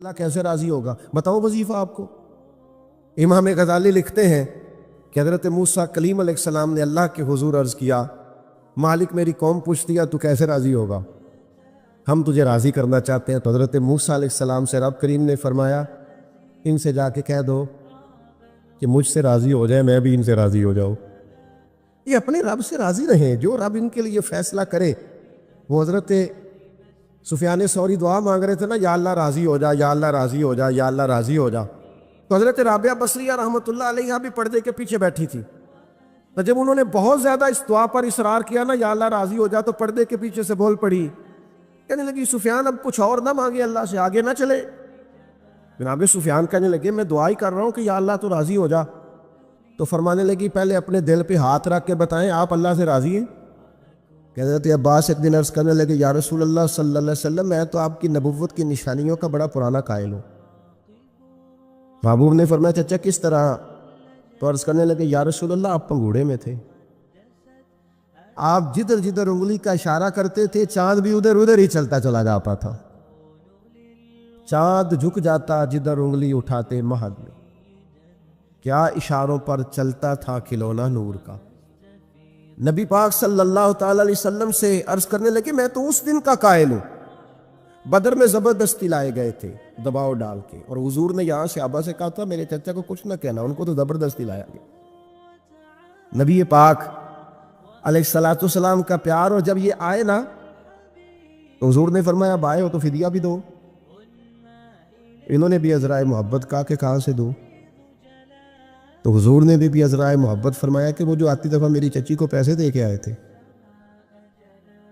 اللہ کیسے راضی ہوگا؟ بتاؤ وظیفہ آپ کو۔ امام غزالی لکھتے ہیں کہ حضرت موسیٰ کلیم علیہ السلام نے اللہ کے حضور عرض کیا، مالک میری قوم پوچھتی ہے تو کیسے راضی ہوگا، ہم تجھے راضی کرنا چاہتے ہیں۔ تو حضرت موسیٰ علیہ السلام سے رب کریم نے فرمایا، ان سے جا کے کہہ دو کہ مجھ سے راضی ہو جائے، میں بھی ان سے راضی ہو جاؤں۔ یہ اپنے رب سے راضی رہیں، جو رب ان کے لیے فیصلہ کرے۔ وہ حضرت سفیان ثوری دعا مانگ رہے تھے نا، یا اللہ راضی ہو جا، یا اللہ راضی ہو جا، یا اللہ راضی ہو جا۔ تو حضرت رابعہ بصریہ رحمۃ اللہ علیہ بھی پردے کے پیچھے بیٹھی تھی، تو جب انہوں نے بہت زیادہ اس دعا پر اصرار کیا نا، یا اللہ راضی ہو جا، تو پردے کے پیچھے سے بول پڑی، کہنے لگی سفیان اب کچھ اور نہ مانگے، اللہ سے آگے نہ چلے۔ جناب سفیان کہنے لگے میں دعا ہی کر رہا ہوں کہ یا اللہ تو راضی ہو جا۔ تو فرمانے لگی پہلے اپنے دل پہ ہاتھ رکھ کے بتائیں آپ اللہ سے راضی ہیں؟ حضرت عباس ایک دن عرض کرنے لگے، یا رسول اللہ صلی اللہ علیہ وسلم میں تو آپ کی نبوت کی نشانیوں کا بڑا پرانا قائل ہوں۔ محبوب نے فرمایا چچا کس طرح؟ تو عرض کرنے لگے، یا رسول اللہ آپ پنگوڑے میں تھے، آپ جدھر جدھر انگلی کا اشارہ کرتے تھے چاند بھی ادھر ادھر ہی چلتا چلا جاتا تھا، چاند جھک جاتا جدھر انگلی اٹھاتے مہد میں، کیا اشاروں پر چلتا تھا کھلونا نور کا۔ نبی پاک صلی اللہ تعالی علیہ وسلم سے عرض کرنے لگے میں تو اس دن کا قائل ہوں، بدر میں زبردستی لائے گئے تھے دباؤ ڈال کے، اور حضور نے یہاں سے صحابہ سے کہا تھا میرے چچا کو کچھ نہ کہنا، ان کو تو زبردستی لایا گیا۔ نبی پاک علیہ الصلوۃ والسلام کا پیار، اور جب یہ آئے نا تو حضور نے فرمایا اب آئے ہو تو فدیہ بھی دو۔ انہوں نے بھی عذرائے محبت کہا کہ کہاں سے دو؟ تو حضور نے بھی عذرائے محبت فرمایا کہ وہ جو آتی دفعہ میری چچی کو پیسے دے کے آئے تھے،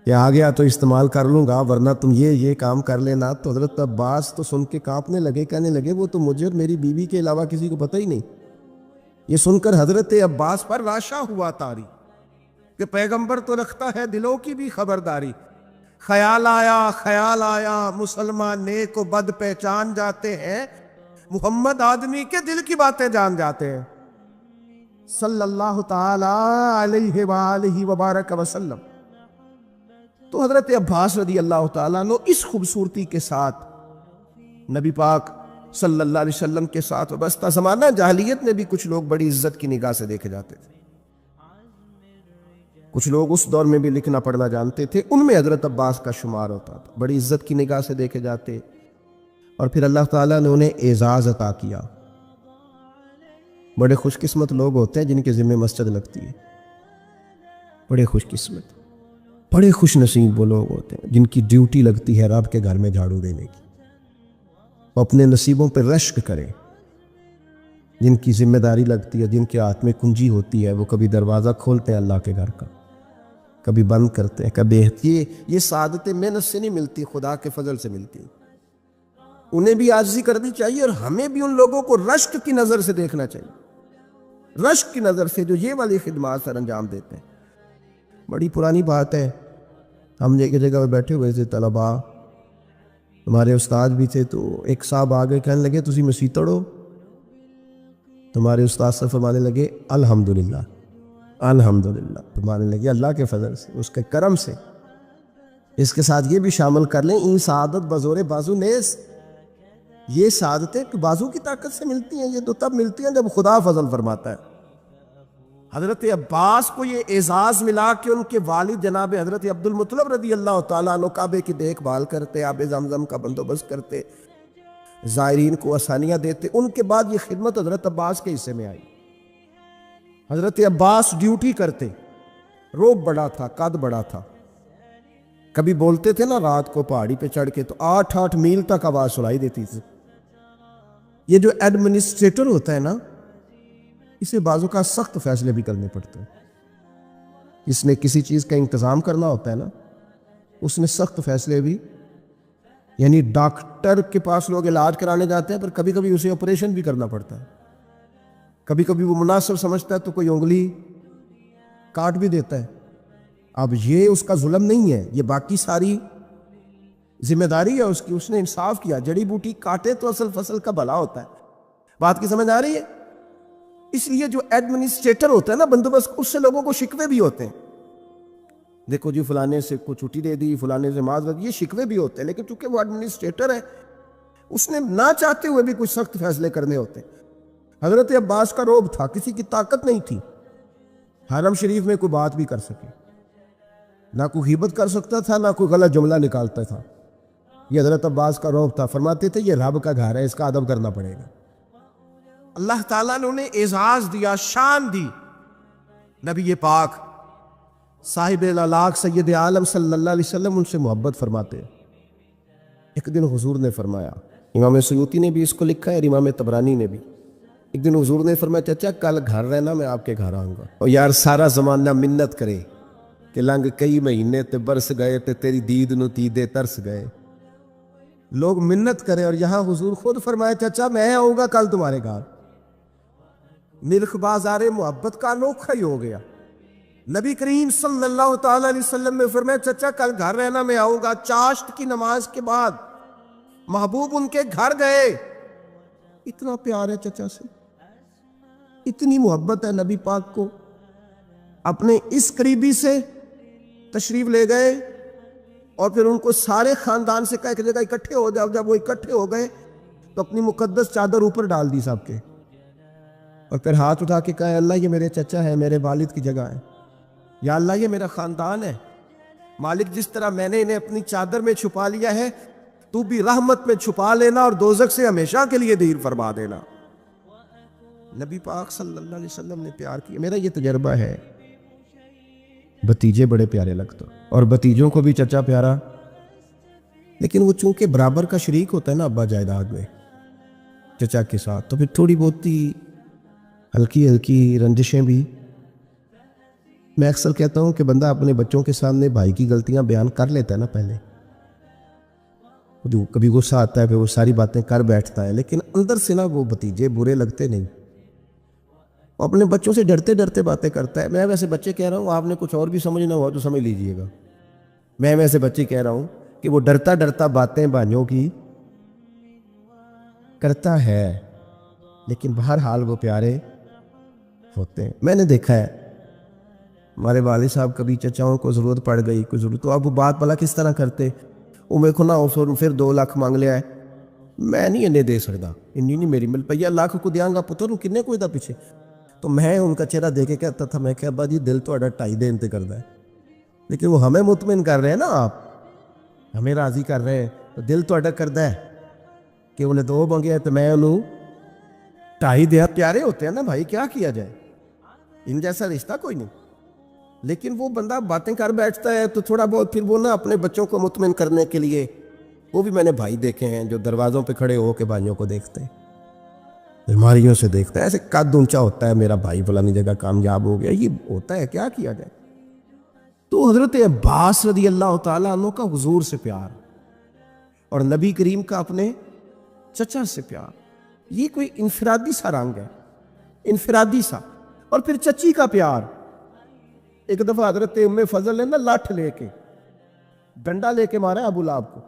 کہ آ گیا تو استعمال کر لوں گا ورنہ تم یہ کام کر لینا۔ تو حضرت عباس تو سن کے کانپنے لگے، کہنے لگے وہ تو مجھے اور میری بیوی کے علاوہ کسی کو پتہ ہی نہیں۔ یہ سن کر حضرت عباس پر راشا ہوا طاری کہ پیغمبر تو رکھتا ہے دلوں کی بھی خبرداری۔ خیال آیا مسلمان نیک و بد پہچان جاتے ہیں، محمد آدمی کے دل کی باتیں جان جاتے ہیں، صلی اللہ تعالی علیہ وآلہ وبارک وسلم۔ تو حضرت عباس رضی اللہ تعالیٰ عنہ اس خوبصورتی کے ساتھ نبی پاک صلی اللہ علیہ وسلم کے ساتھ وابستہ، زمانہ جاہلیت میں بھی کچھ لوگ بڑی عزت کی نگاہ سے دیکھے جاتے تھے، کچھ لوگ اس دور میں بھی لکھنا پڑھنا جانتے تھے، ان میں حضرت عباس کا شمار ہوتا تھا، بڑی عزت کی نگاہ سے دیکھے جاتے، اور پھر اللہ تعالیٰ نے انہیں اعزاز عطا کیا۔ بڑے خوش قسمت لوگ ہوتے ہیں جن کے ذمہ مسجد لگتی ہے، بڑے خوش قسمت، بڑے خوش نصیب وہ لوگ ہوتے ہیں جن کی ڈیوٹی لگتی ہے رب کے گھر میں جھاڑو دینے کی، وہ اپنے نصیبوں پہ رشک کریں، جن کی ذمہ داری لگتی ہے، جن کے ہاتھ میں کنجی ہوتی ہے، وہ کبھی دروازہ کھولتے ہیں اللہ کے گھر کا، کبھی بند کرتے ہیں، کبھی یہ سعادتیں محنت سے نہیں ملتی، خدا کے فضل سے ملتی، انہیں بھی عاجزی کرنی چاہیے، اور ہمیں بھی ان لوگوں کو رشک کی نظر سے دیکھنا چاہیے، رشک کی نظر سے جو یہ والی خدمات سر انجام دیتے ہیں۔ بڑی پرانی بات ہے، ہم ایک جگہ پہ بیٹھے ہوئے تھے، طلباء، ہمارے استاد بھی تھے، تو ایک صاحب آگے کہنے لگے تسی مسیح تڑو؟ تمہارے استاد سے فرمانے لگے الحمدللہ الحمدللہ، فرمانے لگے اللہ کے فضل سے، اس کے کرم سے۔ اس کے ساتھ یہ بھی شامل کر لیں، این سعادت بزور بازو نیز، یہ سعادتیں بازو کی طاقت سے ملتی ہیں، یہ تو تب ملتی ہیں جب خدا فضل فرماتا ہے۔ حضرت عباس کو یہ اعزاز ملا کہ ان کے والد جناب حضرت عبد المطلب رضی اللہ تعالیٰ عنہ کعبے کی دیکھ بھال کرتے، آب زمزم کا بندوبست کرتے، زائرین کو آسانیاں دیتے۔ ان کے بعد یہ خدمت حضرت عباس کے حصے میں آئی۔ حضرت عباس ڈیوٹی کرتے، روب بڑا تھا، قد بڑا تھا، کبھی بولتے تھے نا رات کو پہاڑی پہ چڑھ کے تو 8 میل تک آواز سنائی دیتی تھی۔ یہ جو ایڈمنسٹریٹر ہوتا ہے نا، اسے بعضوں کا سخت فیصلے بھی کرنے پڑتے ہیں، اس نے کسی چیز کا انتظام کرنا ہوتا ہے نا، اس نے سخت فیصلے بھی، یعنی ڈاکٹر کے پاس لوگ علاج کرانے جاتے ہیں پر کبھی کبھی اسے آپریشن بھی کرنا پڑتا ہے، کبھی کبھی وہ مناسب سمجھتا ہے تو کوئی انگلی کاٹ بھی دیتا ہے۔ اب یہ اس کا ظلم نہیں ہے، یہ باقی ساری ذمہ داری ہے اس کی، اس نے انصاف کیا، جڑی بوٹی کاٹے تو اصل فصل کا بھلا ہوتا ہے۔ بات کی سمجھ آ رہی ہے؟ اس لیے جو ایڈمنسٹریٹر ہوتا ہے نا بندوبست، اس سے لوگوں کو شکوے بھی ہوتے ہیں، دیکھو جی فلانے سے کو چھٹی دے دی، فلانے سے معذرت، یہ شکوے بھی ہوتے ہیں، لیکن چونکہ وہ ایڈمنسٹریٹر ہے، اس نے نہ چاہتے ہوئے بھی کچھ سخت فیصلے کرنے ہوتے. حضرت عباس کا رعب تھا, کسی کی طاقت نہیں تھی حرم شریف میں کوئی بات بھی کر سکے, نہ کوئی غیبت کر سکتا تھا, نہ کوئی غلط جملہ نکالتا تھا. یہ حضرت عباس کا رعب تھا. فرماتے تھے یہ رب کا گھر ہے, اس کا ادب کرنا پڑے گا. اللہ تعالیٰ نے انہیں اعزاز دیا, شان دی. نبی پاک صاحب الالاق سید عالم صلی اللہ علیہ وسلم ان سے محبت فرماتے. ایک دن حضور نے فرمایا, امام سیوطی نے بھی اس کو لکھا ہے اور امام طبرانی نے بھی, ایک دن حضور نے فرمایا چچا کل گھر رہنا, میں آپ کے گھر آؤں گا. اور یار سارا زمانہ منت کرے کہ لنگ کئی مہینے تے برس گئے تے تیری دید نو تیدے ترس گئے. لوگ منت کرے اور یہاں حضور خود فرمایا چچا میں آؤں گا کل تمہارے گھر. نرخ بازار محبت کا انوکھا ہی ہو گیا. نبی کریم صلی اللہ تعالی علیہ وسلم نے فرمایا چچا کل گھر رہنا, میں آؤں گا. چاشت کی نماز کے بعد محبوب ان کے گھر گئے. اتنا پیار ہے چچا سے, اتنی محبت ہے نبی پاک کو. اپنے اس قریبی سے تشریف لے گئے اور پھر ان کو سارے خاندان سے کہا کہ جگہ اکٹھے ہو جاؤ. جب وہ اکٹھے ہو گئے تو اپنی مقدس چادر اوپر ڈال دی سب کے, اور پھر ہاتھ اٹھا کے کہا اللہ یہ میرے چچا ہے, میرے والد کی جگہ ہے. یا اللہ یہ میرا خاندان ہے. مالک جس طرح میں نے انہیں اپنی چادر میں چھپا لیا ہے, تو بھی رحمت میں چھپا لینا اور دوزخ سے ہمیشہ کے لیے دور فرما دینا. نبی پاک صلی اللہ علیہ وسلم نے پیار کیا. میرا یہ تجربہ ہے, بھتیجے بڑے پیارے لگتے اور بھتیجوں کو بھی چچا پیارا, لیکن وہ چونکہ برابر کا شریک ہوتا ہے نا ابا جائیداد میں چچا کے ساتھ, تو پھر تھوڑی بہت ہی ہلکی ہلکی رنجشیں بھی. میں اکثر کہتا ہوں کہ بندہ اپنے بچوں کے سامنے بھائی کی غلطیاں بیان کر لیتا ہے نا پہلے, کبھی غصہ آتا ہے پھر وہ ساری باتیں کر بیٹھتا ہے, لیکن اندر سے نا وہ بھتیجے برے لگتے نہیں. وہ اپنے بچوں سے ڈرتے ڈرتے باتیں کرتا ہے. میں ویسے بچے کہہ رہا ہوں, آپ نے کچھ اور بھی سمجھنا ہوا تو سمجھ لیجئے گا. میں ویسے بچے کہہ رہا ہوں کہ وہ ڈرتا ڈرتا باتیں بھائیوں کی کرتا ہے, لیکن بہرحال وہ پیارے ہوتے ہیں. میں نے دیکھا ہے ہمارے والد صاحب کبھی چچاؤں کو ضرورت پڑ گئی, کوئی ضرورت, تو اب وہ بات بلا کس طرح کرتے, وہ میرے کو نہ پھر 2 لاکھ مانگ لیا ہے, میں نہیں انہیں دے سکتا, انہیں نہیں میری مل پہ لاکھ کو دیاں گا پتر ہوں کنے کوئی دا پیچھے. تو میں ان کا چہرہ دے کے کہتا تھا, میں کہ ابا جی دل تو 2.5 دن تے کردا ہے, لیکن وہ ہمیں مطمئن کر رہے ہیں نا, آپ ہمیں راضی کر رہے ہیں, تو دل تو کردا ہے کہ انہیں 2 مانگے ہیں تو میں انہوں 2.5 دیا. پیارے ہوتے ہیں نا بھائی, کیا کیا جائے, ان جیسا رشتہ کوئی نہیں. لیکن وہ بندہ باتیں کر بیٹھتا ہے تو تھوڑا بہت پھر وہ نا اپنے بچوں کو مطمئن کرنے کے لیے, وہ بھی میں نے بھائی دیکھے ہیں جو دروازوں پہ کھڑے ہو کے بھائیوں کو دیکھتے ہیں, الماریوں سے دیکھتا ہے, ایسے قد اونچا ہوتا ہے میرا بھائی فلانی جگہ کامیاب ہو گیا, یہ ہوتا ہے, کیا کیا جائے. تو حضرت عباس رضی اللہ تعالیٰ عنہ کا حضور سے پیار اور نبی کریم کا اپنے چچا سے پیار, یہ کوئی انفرادی سا رنگ ہے, انفرادی سا. اور پھر چچی کا پیار. ایک دفعہ حضرت ام فضل نے نا لاٹھ لے کے ڈنڈا لے کے مارا ابو لہب کو,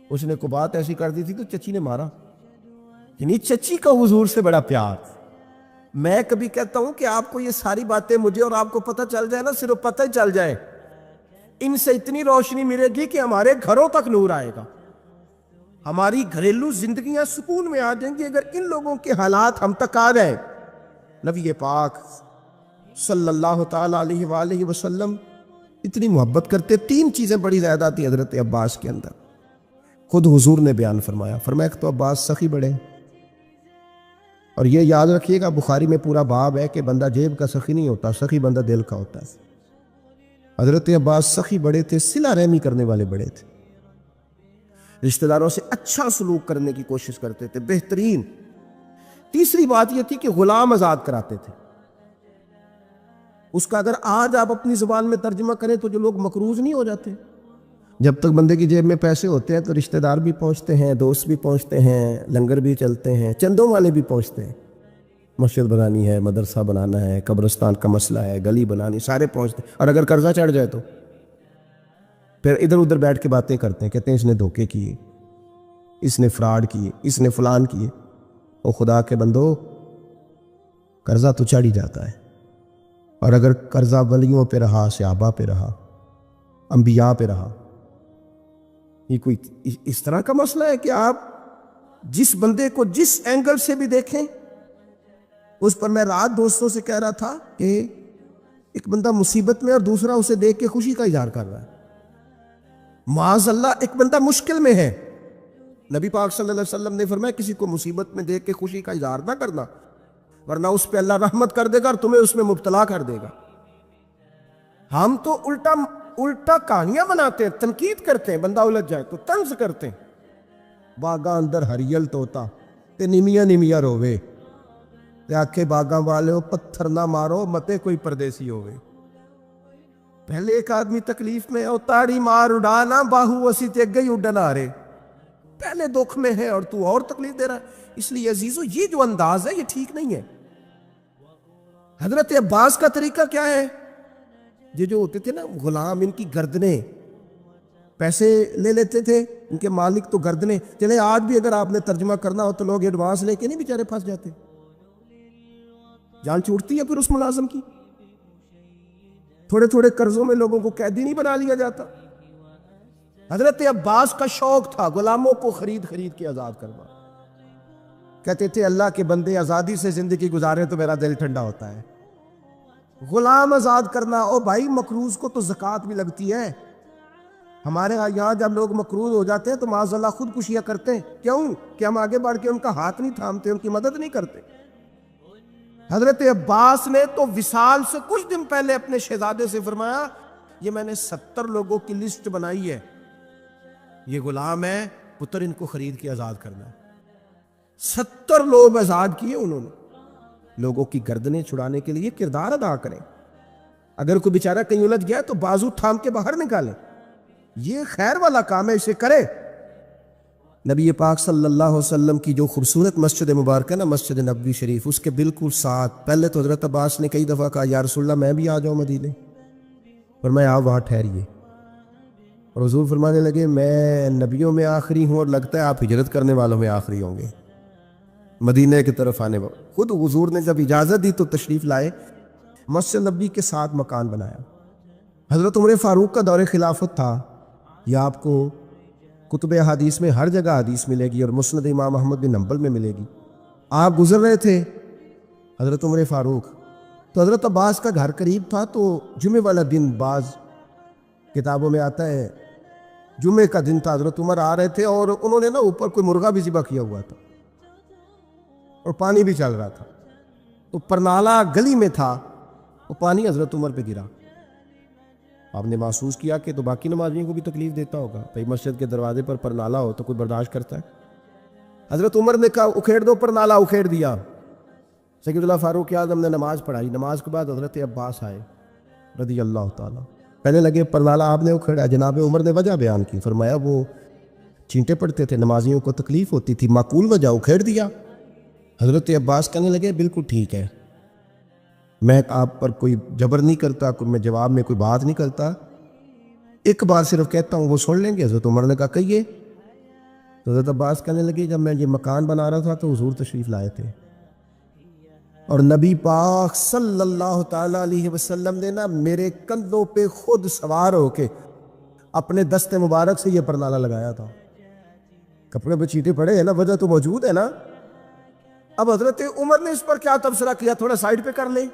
اس نے کو بات ایسی کر دی تھی تو چچی نے مارا. یعنی چچی کا حضور سے بڑا پیار. میں کبھی کہتا ہوں کہ آپ کو یہ ساری باتیں مجھے اور آپ کو پتہ چل جائے نا, صرف پتہ ہی چل جائے, ان سے اتنی روشنی ملے گی کہ ہمارے گھروں تک نور آئے گا, ہماری گھریلو زندگیاں سکون میں آ جائیں گی اگر ان لوگوں کے حالات ہم تک آ جائیں. نبی پاک صلی اللہ تعالیٰ علیہ وآلہ وسلم اتنی محبت کرتے. 3 چیزیں بڑی زیادہ تھیں حضرت عباس کے اندر, خود حضور نے بیان فرمایا. ایک تو عباس سخی بڑے, اور یہ یاد رکھیے گا بخاری میں پورا باب ہے کہ بندہ جیب کا سخی نہیں ہوتا, سخی بندہ دل کا ہوتا ہے. حضرت عباس سخی بڑے تھے, صلہ رحمی کرنے والے بڑے تھے, رشتہ داروں سے اچھا سلوک کرنے کی کوشش کرتے تھے, بہترین. تیسری بات یہ تھی کہ غلام آزاد کراتے تھے. اس کا اگر آج آپ اپنی زبان میں ترجمہ کریں تو جو لوگ مقروض نہیں ہو جاتے, جب تک بندے کی جیب میں پیسے ہوتے ہیں تو رشتہ دار بھی پہنچتے ہیں, دوست بھی پہنچتے ہیں, لنگر بھی چلتے ہیں, چندوں والے بھی پہنچتے ہیں. مسجد بنانی ہے, مدرسہ بنانا ہے, قبرستان کا مسئلہ ہے, گلی بنانی, سارے پہنچتے ہیں. اور اگر قرضہ چڑھ جائے تو پھر ادھر ادھر بیٹھ کے باتیں کرتے ہیں, کہتے ہیں اس نے دھوکے کیے, اس نے فراڈ کیے, اس نے فلان کیے. او خدا کے بندو, قرضہ تو چڑھ ہی جاتا ہے, اور اگر قرضہ ولیوں پہ رہا, صحابہ پہ رہا, انبیاء پہ رہا, یہ کوئی اس طرح کا مسئلہ ہے کہ آپ جس بندے کو جس اینگل سے بھی دیکھیں، اس پر میں رات دوستوں سے کہہ رہا تھا کہ ایک بندہ مصیبت میں اور دوسرا اسے دیکھ کے خوشی کا اظہار کر رہا ہے. معاذ اللہ ایک بندہ مشکل میں ہے، نبی پاک صلی اللہ علیہ وسلم نے فرمایا کسی کو مصیبت میں دیکھ کے خوشی کا اظہار نہ کرنا، ورنہ اس پہ اللہ رحمت کر دے گا اور تمہیں اس میں مبتلا کر دے گا. ہم تو الٹا کہانیاں بناتے ہیں، تنقید کرتے ہیں، بندہ الجھ جائے تو طنز کرتے ہیں. باغاں اندر ہریل توتا تے نمیاں نمیاں روے تے آکھے باغاں والے پتھر نہ مارو متے کوئی پردیسی ہوئے. پہلے ایک آدمی تکلیف میں ہے، تاڑی مار اڑانا باہو اسی تے گئی اڈن آ رہے، پہلے دکھ میں ہے اور تو اور تکلیف دے رہا ہے. اس لیے عزیزو یہ جو انداز ہے یہ ٹھیک نہیں ہے. حضرت عباس کا طریقہ کیا ہے؟ یہ جو ہوتے تھے نا غلام، ان کی گردنیں پیسے لے لیتے تھے، ان کے مالک تو گردنیں. چلے آج بھی اگر آپ نے ترجمہ کرنا ہو تو لوگ ایڈوانس لے کے نہیں بیچارے پھنس جاتے، جان چھوٹتی ہے پھر اس ملازم کی. تھوڑے تھوڑے قرضوں میں لوگوں کو قیدی نہیں بنا لیا جاتا. حضرت عباس کا شوق تھا غلاموں کو خرید کے آزاد کرنا. کہتے تھے اللہ کے بندے آزادی سے زندگی گزارے تو میرا دل ٹھنڈا ہوتا ہے. غلام آزاد کرنا، او بھائی مقروض کو تو زکوٰۃ بھی لگتی ہے. ہمارے یہاں جب لوگ مقروض ہو جاتے ہیں تو معاذ اللہ خودکشیاں کرتے ہیں. کیوں؟ کہ ہم آگے بڑھ کے ان کا ہاتھ نہیں تھامتے، ان کی مدد نہیں کرتے. حضرت عباس نے تو وصال سے کچھ دن پہلے اپنے شہزادے سے فرمایا یہ میں نے 70 لوگوں کی لسٹ بنائی ہے، یہ غلام ہے پتر، ان کو خرید کے آزاد کرنا ہے. 70 لوگ آزاد کیے انہوں نے. لوگوں کی گردنیں چھڑانے کے لیے کردار ادا کریں. اگر کوئی بیچارہ کہیں الجھ گیا تو بازو تھام کے باہر نکالیں، یہ خیر والا کام ہے، اسے کرے. نبی پاک صلی اللہ علیہ وسلم کی جو خوبصورت مسجد مبارکہ نا، مسجد نبوی شریف، اس کے بالکل ساتھ پہلے تو حضرت عباس نے کئی دفعہ کہا یا رسول اللہ میں بھی آ جاؤں مدینے، فرمایا آپ وہاں ٹھہریے. اور حضور فرمانے لگے میں نبیوں میں آخری ہوں اور لگتا ہے آپ ہجرت کرنے والوں میں آخری ہوں گے مدینہ کی طرف آنے والے. خود حضور نے جب اجازت دی تو تشریف لائے، مسجد نبوی کے ساتھ مکان بنایا. حضرت عمر فاروق کا دور خلافت تھا. یہ آپ کو کتب حدیث میں ہر جگہ حدیث ملے گی اور مسند امام احمد بن حنبل میں ملے گی. آپ گزر رہے تھے حضرت عمر فاروق، تو حضرت عباس کا گھر قریب تھا، تو جمعے والا دن بعض کتابوں میں آتا ہے جمعے کا دن تھا، حضرت عمر آ رہے تھے اور انہوں نے نا اوپر کوئی مرغا بھی ذبح کیا ہوا تھا اور پانی بھی چل رہا تھا، تو پرنالہ گلی میں تھا، وہ پانی حضرت عمر پہ گرا. آپ نے محسوس کیا کہ تو باقی نمازیوں کو بھی تکلیف دیتا ہوگا، بھائی مسجد کے دروازے پر پرنالہ ہو تو کوئی برداشت کرتا ہے. حضرت عمر نے کہا اکھیڑ دو پرنالہ، اکھیڑ دیا. سید اللہ فاروق اعظم نے نماز پڑھائی. نماز کے بعد حضرت عباس آئے رضی اللہ تعالیٰ، پہلے لگے پرنالہ آپ نے اکھیڑا. جناب عمر نے وجہ بیان کی، فرمایا وہ چینٹے پڑتے تھے، نمازیوں کو تکلیف ہوتی تھی، معقول وجہ، اکھیڑ دیا. حضرت عباس کہنے لگے بالکل ٹھیک ہے، میں آپ پر کوئی جبر نہیں کرتا، میں جواب میں کوئی بات نہیں کرتا، ایک بات صرف کہتا ہوں وہ سن لیں گے. حضرت عمر نے کہا کہیے. تو حضرت عباس کہنے لگے جب میں یہ مکان بنا رہا تھا تو حضور تشریف لائے تھے اور نبی پاک صلی اللہ تعالیٰ علیہ وسلم نے نا میرے کندھوں پہ خود سوار ہو کے اپنے دست مبارک سے یہ پرنالہ لگایا تھا. کپڑے پہ چیٹے پڑے ہیں نا، وجہ تو موجود ہے نا. اب حضرت عمر نے اس پر کیا تبصرہ کیا، تھوڑا سائڈ پہ کر لیں،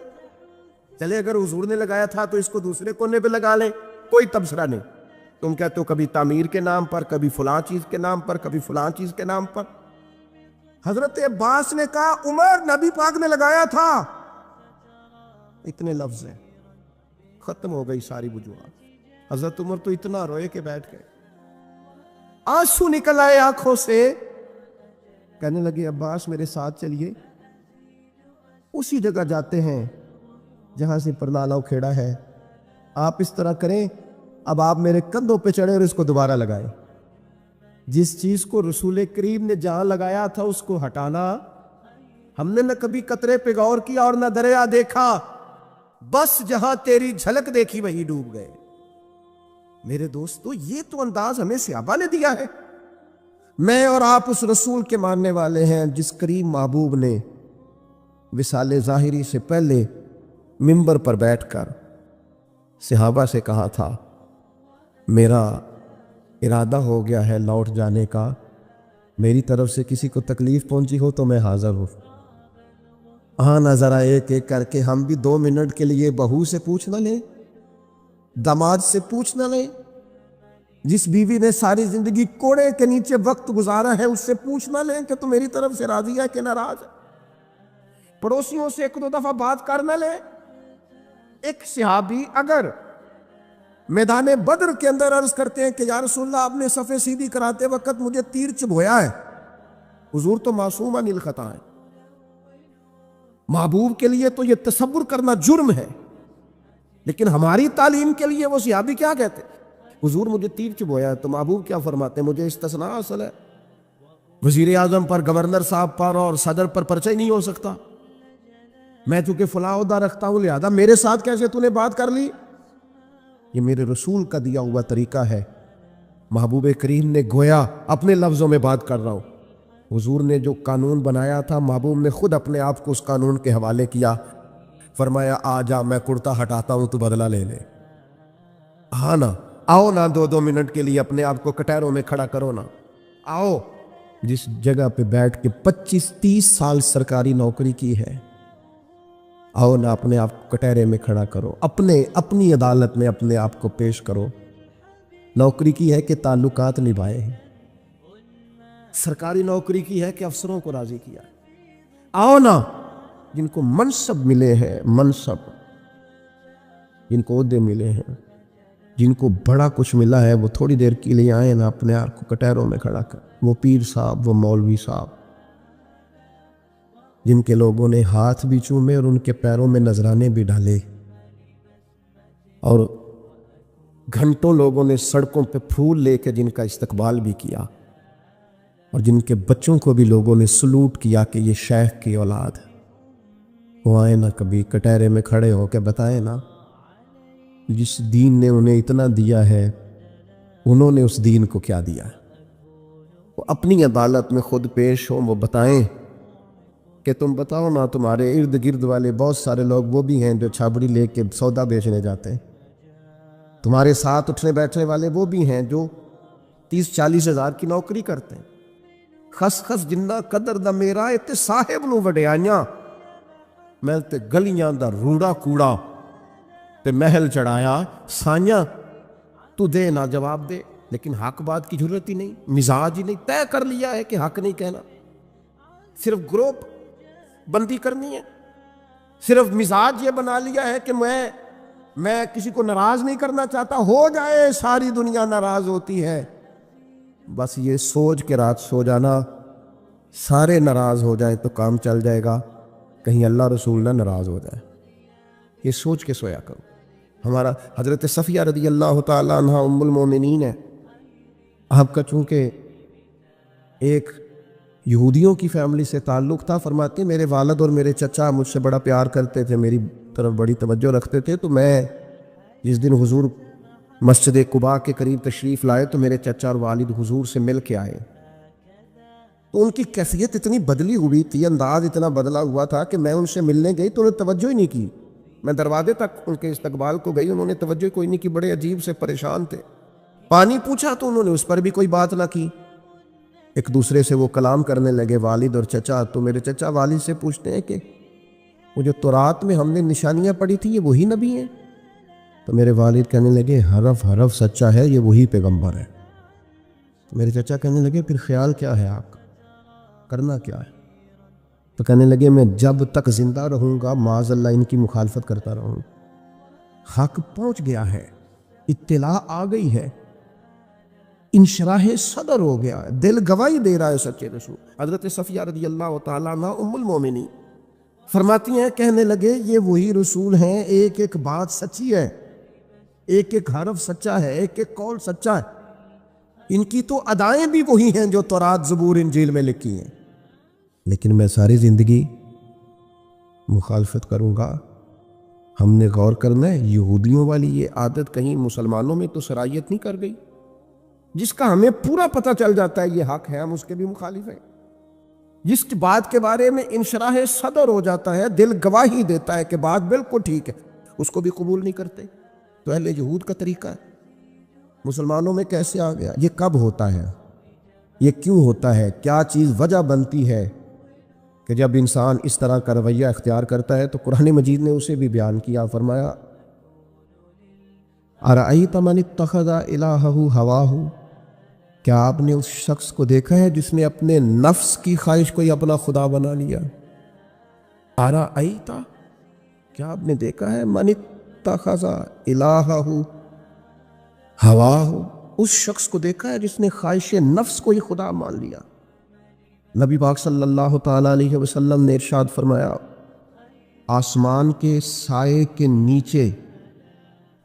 چلے اگر حضور نے لگایا تھا تو اس کو دوسرے کونے پہ لگا لیں، کوئی تبصرہ نہیں. تم کہتے ہو کبھی تعمیر کے نام پر، کبھی فلاں چیز کے نام پر، کبھی فلاں چیز کے نام پر. حضرت عباس نے کہا عمر نبی پاک نے لگایا تھا. اتنے لفظ ہیں، ختم ہو گئی ساری وجوہات. حضرت عمر تو اتنا روئے کہ بیٹھ گئے، آنسو نکل آئے آنکھوں سے. کہنے لگے عباس میرے ساتھ چلیے، اسی جگہ جاتے ہیں جہاں سے پرنالہ اکھیڑا ہے. آپ اس طرح کریں، اب آپ میرے کندھوں پہ چڑھے اور اس کو دوبارہ لگائیں. جس چیز کو رسول کریم نے جہاں لگایا تھا اس کو ہٹانا. ہم نے نہ کبھی قطرے پہ غور کیا اور نہ دریا دیکھا، بس جہاں تیری جھلک دیکھی وہی ڈوب گئے. میرے دوستو یہ تو انداز ہمیں صحابہ نے دیا ہے. میں اور آپ اس رسول کے ماننے والے ہیں جس کریم محبوب نے وصال ظاہری سے پہلے منبر پر بیٹھ کر صحابہ سے کہا تھا میرا ارادہ ہو گیا ہے لوٹ جانے کا، میری طرف سے کسی کو تکلیف پہنچی ہو تو میں حاضر ہوں. ہاں نہ ذرا ایک ایک کر کے ہم بھی 2 منٹ کے لیے بہو سے پوچھ نہ لیں, داماد سے پوچھ نہ لیں, جس بیوی نے ساری زندگی کوڑے کے نیچے وقت گزارا ہے اس سے پوچھ نہ لیں کہ تو میری طرف سے راضی ہے کہ ناراض ہے. پڑوسیوں سے 1-2 دفعہ بات کر نہ لیں. ایک صحابی اگر میدان بدر کے اندر عرض کرتے ہیں کہ یا رسول اللہ آپ نے صفیں سیدھی کراتے وقت مجھے تیر چبھویا ہے, حضور تو معصوم عن الخطا ہے, محبوب کے لیے تو یہ تصور کرنا جرم ہے, لیکن ہماری تعلیم کے لیے وہ صحابی کیا کہتے ہیں, حضور مجھے تیر چبھویا ہے, تو محبوب کیا فرماتے ہیں, مجھے استثناء حاصل ہے, وزیر اعظم پر, گورنر صاحب پر اور صدر پر پرچہ ہی نہیں ہو سکتا, میں چونکہ فلاں عہدہ رکھتا ہوں لہذا میرے ساتھ کیسے تو نے بات کر لی. یہ میرے رسول کا دیا ہوا طریقہ ہے. محبوب کریم نے گویا اپنے لفظوں میں بات کر رہا ہوں, حضور نے جو قانون بنایا تھا محبوب نے خود اپنے آپ کو اس قانون کے حوالے کیا, فرمایا آ جا میں کرتا ہٹاتا ہوں تو بدلہ لے لے. ہاں نا, آؤ نا 2 منٹ کے لیے اپنے آپ کو کٹہروں میں کھڑا کرو نا, آؤ جس جگہ پہ بیٹھ کے 25-30 سال سرکاری نوکری کی ہے, آؤ نا اپنے آپ کو کٹہرے میں کھڑا کرو, اپنی عدالت میں اپنے آپ کو پیش کرو. نوکری کی ہے کہ تعلقات نبھائے ہیں, سرکاری نوکری کی ہے کہ افسروں کو راضی کیا. آؤ نا جن کو منصب ملے ہیں, منصب جن کو عہدے ملے ہیں, جن کو بڑا کچھ ملا ہے, وہ تھوڑی دیر کے لیے آئے نا اپنے آپ کو کٹہروں میں کھڑا کر. وہ پیر صاحب, وہ مولوی صاحب جن کے لوگوں نے ہاتھ بھی چومے اور ان کے پیروں میں نذرانے بھی ڈالے, اور گھنٹوں لوگوں نے سڑکوں پہ پھول لے کے جن کا استقبال بھی کیا, اور جن کے بچوں کو بھی لوگوں نے سلوٹ کیا کہ یہ شیخ کی اولاد ہے. وہ آئے نا کبھی کٹہرے میں کھڑے ہو کے بتائیں نا, جس دین نے انہیں اتنا دیا ہے انہوں نے اس دین کو کیا دیا ہے. وہ اپنی عدالت میں خود پیش ہوں, وہ بتائیں کہ تم بتاؤ نا, تمہارے ارد گرد والے بہت سارے لوگ وہ بھی ہیں جو چھابڑی لے کے سودا بیچنے جاتے ہیں, تمہارے ساتھ اٹھنے بیٹھنے والے وہ بھی ہیں جو 30-40 ہزار کی نوکری کرتے ہیں. خس خس جنہ قدر دا میرا تے صاحب نو وڈیائیاں, میں تے گلیاں دا روڑا کوڑا تے محل چڑھایا سائیاں, تو دے نہ جواب دے, لیکن حق بات کی ضرورت ہی نہیں, مزاج ہی نہیں, طے کر لیا ہے کہ حق نہیں کہنا, صرف گروپ بندی کرنی ہے, صرف مزاج یہ بنا لیا ہے کہ میں کسی کو ناراض نہیں کرنا چاہتا, ہو جائے ساری دنیا ناراض ہوتی ہے, بس یہ سوچ کے رات سو جانا سارے ناراض ہو جائیں تو کام چل جائے گا, کہیں اللہ رسول نہ ناراض ہو جائے, یہ سوچ کے سویا کرو. ہمارا حضرت صفیہ رضی اللہ تعالیٰ عنہ ام المومنین ہے, آپ کا چونکہ ایک یہودیوں کی فیملی سے تعلق تھا, فرماتے میرے والد اور میرے چچا مجھ سے بڑا پیار کرتے تھے, میری طرف بڑی توجہ رکھتے تھے, تو میں جس دن حضور مسجد قباء کے قریب تشریف لائے تو میرے چچا اور والد حضور سے مل کے آئے, تو ان کی کیفیت اتنی بدلی ہوئی تھی, انداز اتنا بدلا ہوا تھا کہ میں ان سے ملنے گئی تو انہوں نے توجہ ہی نہیں کی. میں دروازے تک ان کے استقبال کو گئی, انہوں نے توجہ کوئی نہیں کی, بڑے عجیب سے پریشان تھے. پانی پوچھا تو انہوں نے اس پر بھی کوئی بات نہ کی. ایک دوسرے سے وہ کلام کرنے لگے والد اور چچا, تو میرے چچا والد سے پوچھتے ہیں کہ وہ جو تورات میں ہم نے نشانیاں پڑھی تھی یہ وہی نبی ہیں؟ تو میرے والد کہنے لگے حرف حرف سچا ہے, یہ وہی پیغمبر ہے. تو میرے چچا کہنے لگے پھر خیال کیا ہے آپ کا, کرنا کیا ہے؟ تو کہنے لگے میں جب تک زندہ رہوں گا معاذ اللہ ان کی مخالفت کرتا رہوں. حق پہنچ گیا ہے, اطلاع آ گئی ہے, انشراح صدر ہو گیا ہے, دل گواہی دے رہا ہے سچے رسول. حضرت صفیہ رضی اللہ تعالیٰ عنہ ام المومنین فرماتی ہیں کہنے لگے یہ وہی رسول ہیں, ایک ایک بات سچی ہے, ایک ایک حرف سچا ہے, ایک ایک قول سچا ہے, ان کی تو ادائیں بھی وہی ہیں جو تورات زبور انجیل میں لکھی ہیں, لیکن میں ساری زندگی مخالفت کروں گا. ہم نے غور کرنا ہے یہودیوں والی یہ عادت کہیں مسلمانوں میں تو سرایت نہیں کر گئی, جس کا ہمیں پورا پتہ چل جاتا ہے یہ حق ہے, ہم اس کے بھی مخالف ہیں. جس بات کے بارے میں انشراح صدر ہو جاتا ہے, دل گواہی دیتا ہے کہ بات بالکل ٹھیک ہے, اس کو بھی قبول نہیں کرتے. تو اہل یہود کا طریقہ ہے, مسلمانوں میں کیسے آ گیا, یہ کب ہوتا ہے, یہ کیوں ہوتا ہے؟ کیا چیز وجہ بنتی ہے کہ جب انسان اس طرح کا رویہ اختیار کرتا ہے؟ تو قرآن مجید نے اسے بھی بیان کیا، فرمایا ارأیت من اتخذ الہہ ہواہ، کیا آپ نے اس شخص کو دیکھا ہے جس نے اپنے نفس کی خواہش کو ہی اپنا خدا بنا لیا؟ ارأیت، کیا آپ نے دیکھا ہے من اتخذ الہہ ہواہ، اس شخص کو دیکھا ہے جس نے خواہش نفس کو ہی خدا مان لیا؟ نبی پاک صلی اللہ تعالیٰ علیہ وسلم نے ارشاد فرمایا، آسمان کے سائے کے نیچے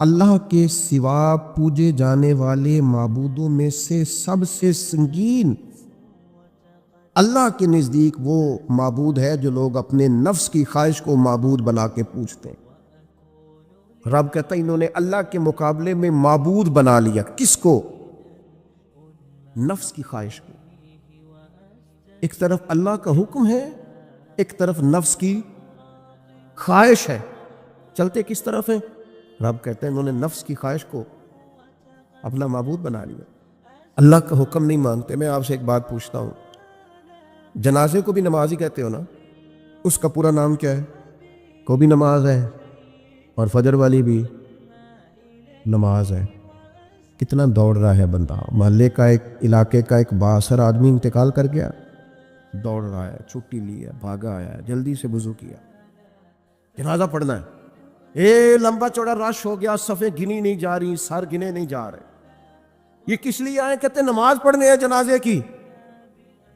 اللہ کے سوا پوجے جانے والے معبودوں میں سے سب سے سنگین اللہ کے نزدیک وہ معبود ہے جو لوگ اپنے نفس کی خواہش کو معبود بنا کے پوجتے ہیں۔ رب کہتا ہے انہوں نے اللہ کے مقابلے میں معبود بنا لیا، کس کو؟ نفس کی خواہش کو۔ ایک طرف اللہ کا حکم ہے، ایک طرف نفس کی خواہش ہے، چلتے کس طرف ہیں؟ رب کہتے ہیں انہوں نے نفس کی خواہش کو اپنا معبود بنا لیا، اللہ کا حکم نہیں مانتے۔ میں آپ سے ایک بات پوچھتا ہوں، جنازے کو بھی نماز ہی کہتے ہو نا؟ اس کا پورا نام کیا ہے؟ کو بھی نماز ہے اور فجر والی بھی نماز ہے۔ کتنا دوڑ رہا ہے بندہ، محلے کا ایک علاقے کا ایک بااثر آدمی انتقال کر گیا، دوڑ رہا ہے، چھٹی لی ہے، بھاگا آیا ہے، جلدی سے وضو کیا، جنازہ پڑھنا ہے، لمبا چوڑا رش ہو گیا، صفیں گنی نہیں جا رہی، سر گنے نہیں جا رہے۔ یہ کس لیے آئے؟ کہتے ہیں نماز پڑھنے ہے جنازے کی۔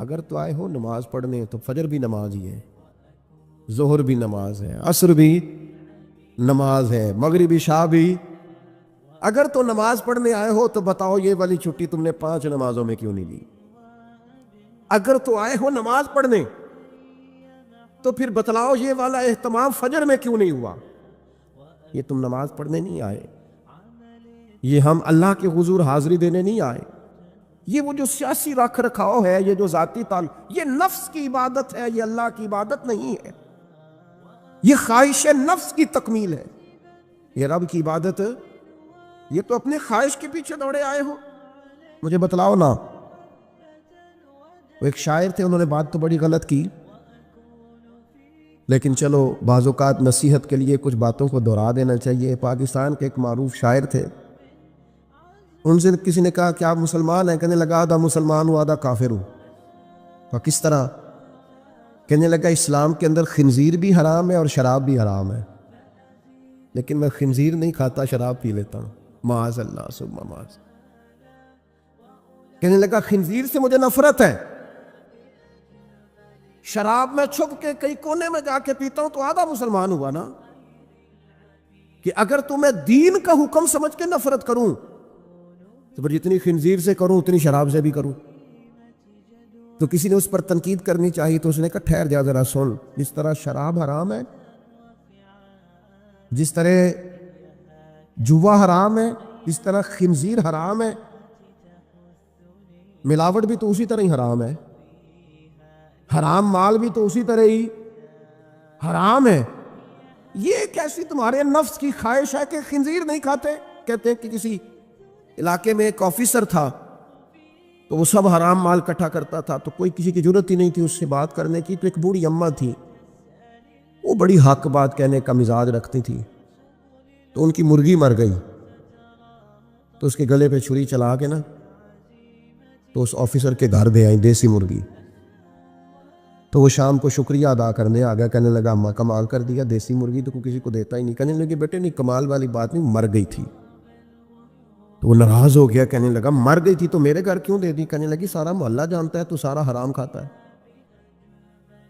اگر تو آئے ہو نماز پڑھنے تو فجر بھی نماز ہی ہے، ظہر بھی نماز ہے، عصر بھی نماز ہے، مغرب عشاء بھی۔ اگر تو نماز پڑھنے آئے ہو تو بتاؤ یہ والی چھٹی تم نے 5 نمازوں میں کیوں نہیں لی؟ اگر تو آئے ہو نماز پڑھنے تو پھر بتلاؤ یہ والا اہتمام فجر میں کیوں نہیں ہوا؟ یہ تم نماز پڑھنے نہیں آئے، یہ ہم اللہ کے حضور حاضری دینے نہیں آئے۔ یہ وہ جو سیاسی رکھ رکھاؤ ہے، یہ جو ذاتی تعلق، یہ نفس کی عبادت ہے، یہ اللہ کی عبادت نہیں ہے، یہ خواہش نفس کی تکمیل ہے۔ یہ رب کی عبادت، یہ تو اپنے خواہش کے پیچھے دوڑے آئے ہو۔ مجھے بتلاؤ نا۔ وہ ایک شاعر تھے، انہوں نے بات تو بڑی غلط کی، لیکن چلو بعض اوقات نصیحت کے لیے کچھ باتوں کو دہرا دینا چاہیے۔ پاکستان کے ایک معروف شاعر تھے، ان سے کسی نے کہا کہ آپ مسلمان ہیں؟ کہنے لگا آدھا مسلمان ہوں آدھا کافر ہوں۔ تو کس طرح؟ کہنے لگا اسلام کے اندر خنزیر بھی حرام ہے اور شراب بھی حرام ہے، لیکن میں خنزیر نہیں کھاتا، شراب پی لیتا ہوں، معاذ اللہ ثم معاذ۔ کہنے لگا خنزیر سے مجھے نفرت ہے، شراب میں چھپ کے کئی کونے میں جا کے پیتا ہوں، تو آدھا مسلمان ہوا نا۔ کہ اگر تو میں دین کا حکم سمجھ کے نفرت کروں تو پھر جتنی خنزیر سے کروں اتنی شراب سے بھی کروں۔ تو کسی نے اس پر تنقید کرنی چاہیے تو اس نے کہا ٹھہر جا ذرا سن، جس طرح شراب حرام ہے، جس طرح جوا حرام ہے، جس طرح خنزیر حرام ہے، ملاوٹ بھی تو اسی طرح ہی حرام ہے، حرام مال بھی تو اسی طرح ہی حرام ہے۔ یہ کیسی تمہارے نفس کی خواہش ہے کہ خنزیر نہیں کھاتے؟ کہتے ہیں کہ کسی علاقے میں ایک آفیسر تھا تو وہ سب حرام مال اکٹھا کرتا تھا، تو کوئی کسی کی ضرورت ہی نہیں تھی اس سے بات کرنے کی۔ تو ایک بوڑھی اماں تھی، وہ بڑی حق بات کہنے کا مزاج رکھتی تھی، تو ان کی مرغی مر گئی، تو اس کے گلے پہ چھری چلا کے نا تو اس آفیسر کے گھر دے آئی دیسی مرغی۔ تو وہ شام کو شکریہ ادا کرنے آ گیا، کہنے لگا اماں کمال کر دیا، دیسی مرغی تو کوئی کسی کو دیتا ہی نہیں۔ کہنے لگے بیٹے نہیں، کمال والی بات نہیں، مر گئی تھی۔ تو وہ ناراض ہو گیا، کہنے لگا مر گئی تھی تو میرے گھر کیوں دے دی؟ کہنے لگی سارا محلہ جانتا ہے تو سارا حرام کھاتا ہے۔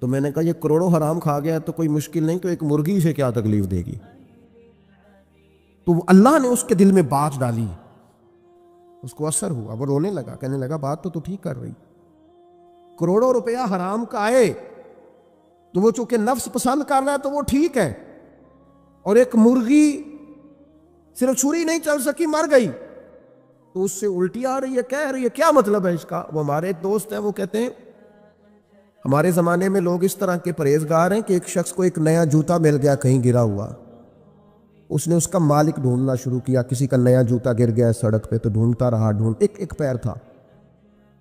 تو میں نے کہا یہ کروڑوں حرام کھا گیا تو کوئی مشکل نہیں، تو ایک مرغی سے کیا تکلیف دے گی؟ تو اللہ نے اس کے دل میں بات ڈالی، اس کو اثر ہوا، وہ رونے لگا، کہنے لگا بات تو ٹھیک کر رہی، کروڑوں روپیہ حرام کا آئے تو وہ چونکہ نفس پسند کر رہا ہے تو وہ ٹھیک ہے، اور ایک مرغی صرف چھری نہیں چل سکی، مر گئی، تو اس سے الٹی آ رہی ہے، کہہ رہی ہے کیا مطلب ہے اس کا؟ وہ ہمارے ایک دوست ہیں، وہ کہتے ہیں ہمارے زمانے میں لوگ اس طرح کے پرہیزگار ہیں کہ ایک شخص کو ایک نیا جوتا مل گیا کہیں گرا ہوا، اس نے اس کا مالک ڈھونڈنا شروع کیا، کسی کا نیا جوتا گر گیا سڑک پہ تو ڈھونڈتا رہا، ایک پیر تھا،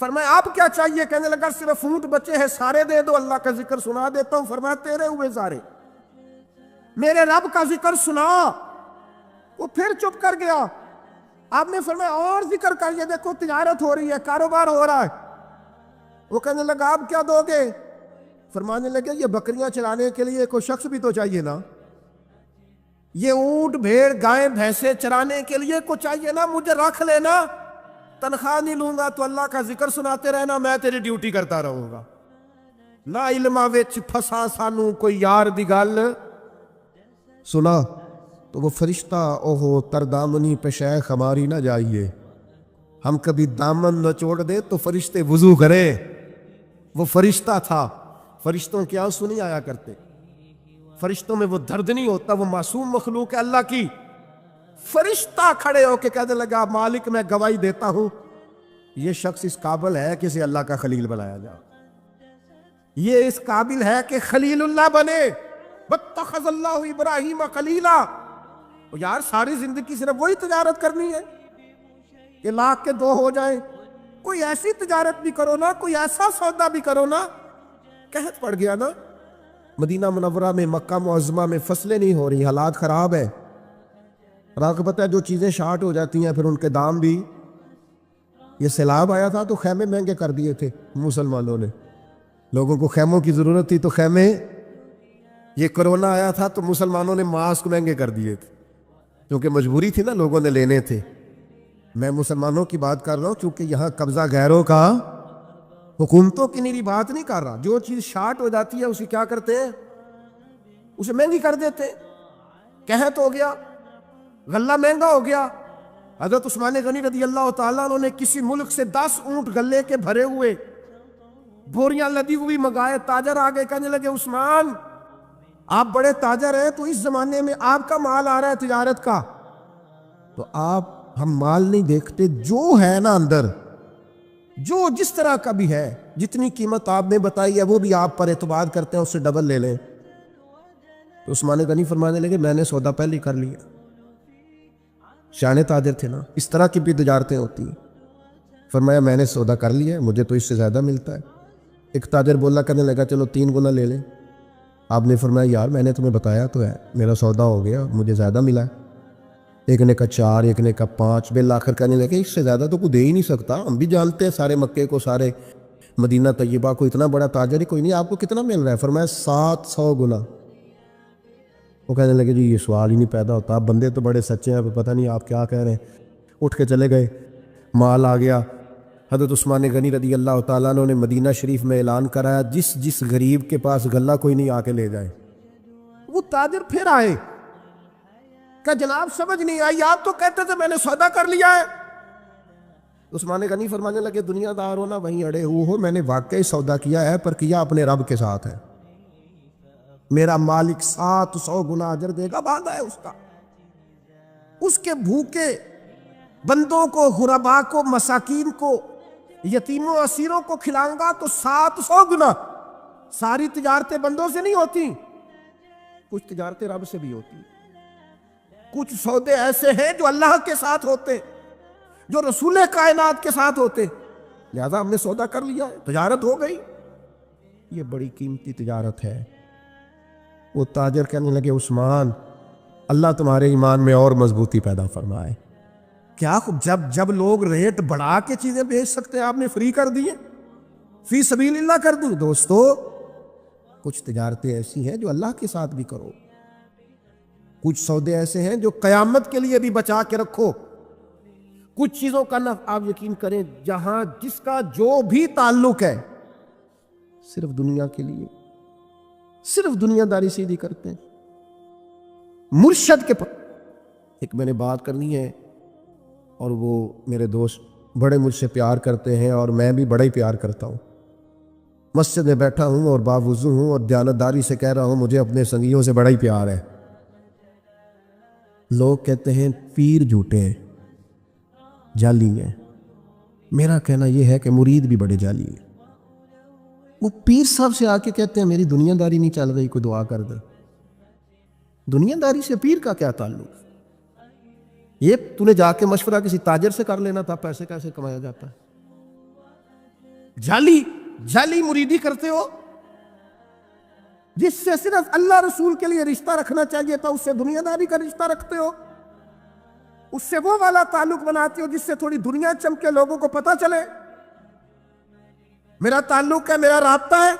فرمایا آپ کیا چاہیے؟ کہنے لگا صرف اونٹ بچے ہیں سارے دے دو، اللہ کا ذکر سنا دیتا ہوں۔ فرمایا تیرے ہوئے سارے، میرے رب کا ذکر سنا۔ وہ پھر چپ کر گیا۔ آپ نے فرمایا اور ذکر کر، یہ دیکھو تجارت ہو رہی ہے، کاروبار ہو رہا ہے۔ وہ کہنے لگا آپ کیا دو گے؟ فرمانے لگے یہ بکریاں چلانے کے لیے کوئی شخص بھی تو چاہیے نا، یہ اونٹ بھیڑ گائے بھینسے چرانے کے لیے کوئی چاہیے نا، مجھے رکھ لینا، تنخواہ نہیں لوں گا، تو اللہ کا ذکر سناتے رہنا، میں تیری ڈیوٹی کرتا رہوں گا۔ نا علماں وچ پھسا سانو کوئی یار دی گل سنا تو وہ فرشتہ اوہو تردامنی پہ شیخ ہماری نہ جائیے، ہم کبھی دامن نہ چھوڑ دے تو فرشتے وضو کریں۔ وہ فرشتہ تھا، فرشتوں کے آنسو نہیں آیا کرتے، فرشتوں میں وہ درد نہیں ہوتا، وہ معصوم مخلوق ہے اللہ کی۔ فرشتہ کھڑے ہو کے کہنے لگا مالک میں گواہی دیتا ہوں یہ شخص اس قابل ہے کہ اسے اللہ کا خلیل بنایا جائے، یہ اس قابل ہے کہ خلیل اللہ بنے۔ واتخذ اللہ ابراہیم خلیلا۔ یار ساری زندگی صرف وہی تجارت کرنی ہے کہ لاکھ کے 2 ہو جائیں؟ کوئی ایسی تجارت بھی کرو نا، کوئی ایسا سودا بھی کرو نا۔ قحط پڑ گیا نا مدینہ منورہ میں، مکہ معظمہ میں، فصلیں نہیں ہو رہی، حالات خراب ہے۔ راغبت ہے جو چیزیں شارٹ ہو جاتی ہیں پھر ان کے دام بھی، یہ سیلاب آیا تھا تو خیمے مہنگے کر دیے تھے مسلمانوں نے، لوگوں کو خیموں کی ضرورت تھی تو خیمے، یہ کرونا آیا تھا تو مسلمانوں نے ماسک مہنگے کر دیے تھے کیونکہ مجبوری تھی نا، لوگوں نے لینے تھے۔ میں مسلمانوں کی بات کر رہا ہوں چونکہ یہاں قبضہ غیروں کا، حکومتوں کی میری بات نہیں کر رہا۔ جو چیز شارٹ ہو جاتی ہے اسے کیا کرتے ہیں؟ اسے مہنگی کر دیتے۔ قحط ہو گیا، غلہ مہنگا ہو گیا۔ حضرت عثمان غنی رضی اللہ تعالیٰ عنہ نے کسی ملک سے 10 اونٹ غلے کے بھرے ہوئے بوریاں لدی ہوئی منگائے، تاجر آگے کہنے لگے عثمان آپ بڑے تاجر ہیں تو اس زمانے میں آپ کا مال آ رہا ہے تجارت کا، تو آپ، ہم مال نہیں دیکھتے، جو ہے نا اندر، جو جس طرح کا بھی ہے، جتنی قیمت آپ نے بتائی ہے وہ بھی آپ پر اعتبار کرتے ہیں، اس سے ڈبل لے لیں۔ تو عثمان غنی فرمانے لگے میں نے سودا پہلے کر لیا، شانے تاجر تھے نا، اس طرح کی بھی تجارتیں ہوتی ہیں۔ فرمایا میں نے سودا کر لیا ہے، مجھے تو اس سے زیادہ ملتا ہے۔ ایک تاجر بولا کرنے لگا چلو 3 گنا لے لیں۔ آپ نے فرمایا یار میں نے تمہیں بتایا تو ہے، میرا سودا ہو گیا، مجھے زیادہ ملا ہے۔ ایک نے کہا 4، ایک نے کہا 5، بالآخر کہنے لگے اس سے زیادہ تو کوئی دے ہی نہیں سکتا، ہم بھی جانتے ہیں سارے مکے کو، سارے مدینہ طیبہ کو، اتنا بڑا تاجر ہی کوئی نہیں، آپ کو کتنا مل رہا ہے؟ فرمایا 700 گنا۔ وہ کہنے لگے جی یہ سوال ہی نہیں پیدا ہوتا، آپ بندے تو بڑے سچے ہیں، پتہ نہیں آپ کیا کہہ رہے ہیں۔ اٹھ کے چلے گئے، مال آ گیا۔ حضرت عثمان غنی رضی اللہ تعالیٰ عنہ نے مدینہ شریف میں اعلان کرایا جس غریب کے پاس غلہ کوئی نہیں آ کے لے جائے۔ وہ تاجر پھر آئے کہ جناب سمجھ نہیں آئی، آپ تو کہتے تھے میں نے سودا کر لیا ہے۔ عثمان غنی فرمانے لگے دنیا دار ہو نا وہیں اڑے ہوئے ہو، میں نے واقعی سودا کیا ہے پر کیا اپنے رب کے ساتھ ہے، میرا مالک 700 گنا اجر دے گا، وعدہ ہے اس کا۔ اس کے بھوکے بندوں کو، غربا کو، مساکین کو، یتیموں اسیروں کو کھلاؤں گا تو 700 گنا۔ ساری تجارتیں بندوں سے نہیں ہوتی، کچھ تجارتیں رب سے بھی ہوتی، کچھ سودے ایسے ہیں جو اللہ کے ساتھ ہوتے، جو رسول کائنات کے ساتھ ہوتے، لہذا ہم نے سودا کر لیا ہے، تجارت ہو گئی۔ یہ بڑی قیمتی تجارت ہے۔ وہ تاجر کہنے لگے عثمان اللہ تمہارے ایمان میں اور مضبوطی پیدا فرمائے، کیا جب لوگ ریٹ بڑھا کے چیزیں بیچ سکتے ہیں آپ نے فری کر دی، فی سبیل اللہ کر دی۔ دوستو کچھ تجارتیں ایسی ہیں جو اللہ کے ساتھ بھی کرو، کچھ سودے ایسے ہیں جو قیامت کے لیے بھی بچا کے رکھو، کچھ چیزوں کا نفع آپ یقین کریں جہاں جس کا جو بھی تعلق ہے صرف دنیا کے لیے، صرف دنیا داری سیدھی کرتے ہیں۔ مرشد کے پاس ایک میں نے بات کرنی ہے، اور وہ میرے دوست بڑے مجھ سے پیار کرتے ہیں اور میں بھی بڑا ہی پیار کرتا ہوں۔ مسجد میں بیٹھا ہوں اور باوضو ہوں اور دیانتداری سے کہہ رہا ہوں مجھے اپنے سنگیوں سے بڑا ہی پیار ہے۔ لوگ کہتے ہیں پیر جھوٹے ہیں، جعلی ہیں، میرا کہنا یہ ہے کہ مرید بھی بڑے جعلی ہیں۔ وہ پیر صاحب سے آ کے کہتے ہیں میری دنیا داری نہیں چل رہی، کوئی دعا کر دے۔ دنیا داری سے پیر کا کیا تعلق؟ یہ تو نے جا کے مشورہ کسی تاجر سے کر لینا تھا پیسے کیسے کمایا جاتا ہے۔ جعلی مریدی کرتے ہو، جس سے صرف اللہ رسول کے لیے رشتہ رکھنا چاہیے تھا اس سے دنیا داری کا رشتہ رکھتے ہو، اس سے وہ والا تعلق بناتے ہو جس سے تھوڑی دنیا چمکے، لوگوں کو پتہ چلے میرا تعلق ہے، میرا رابطہ ہے۔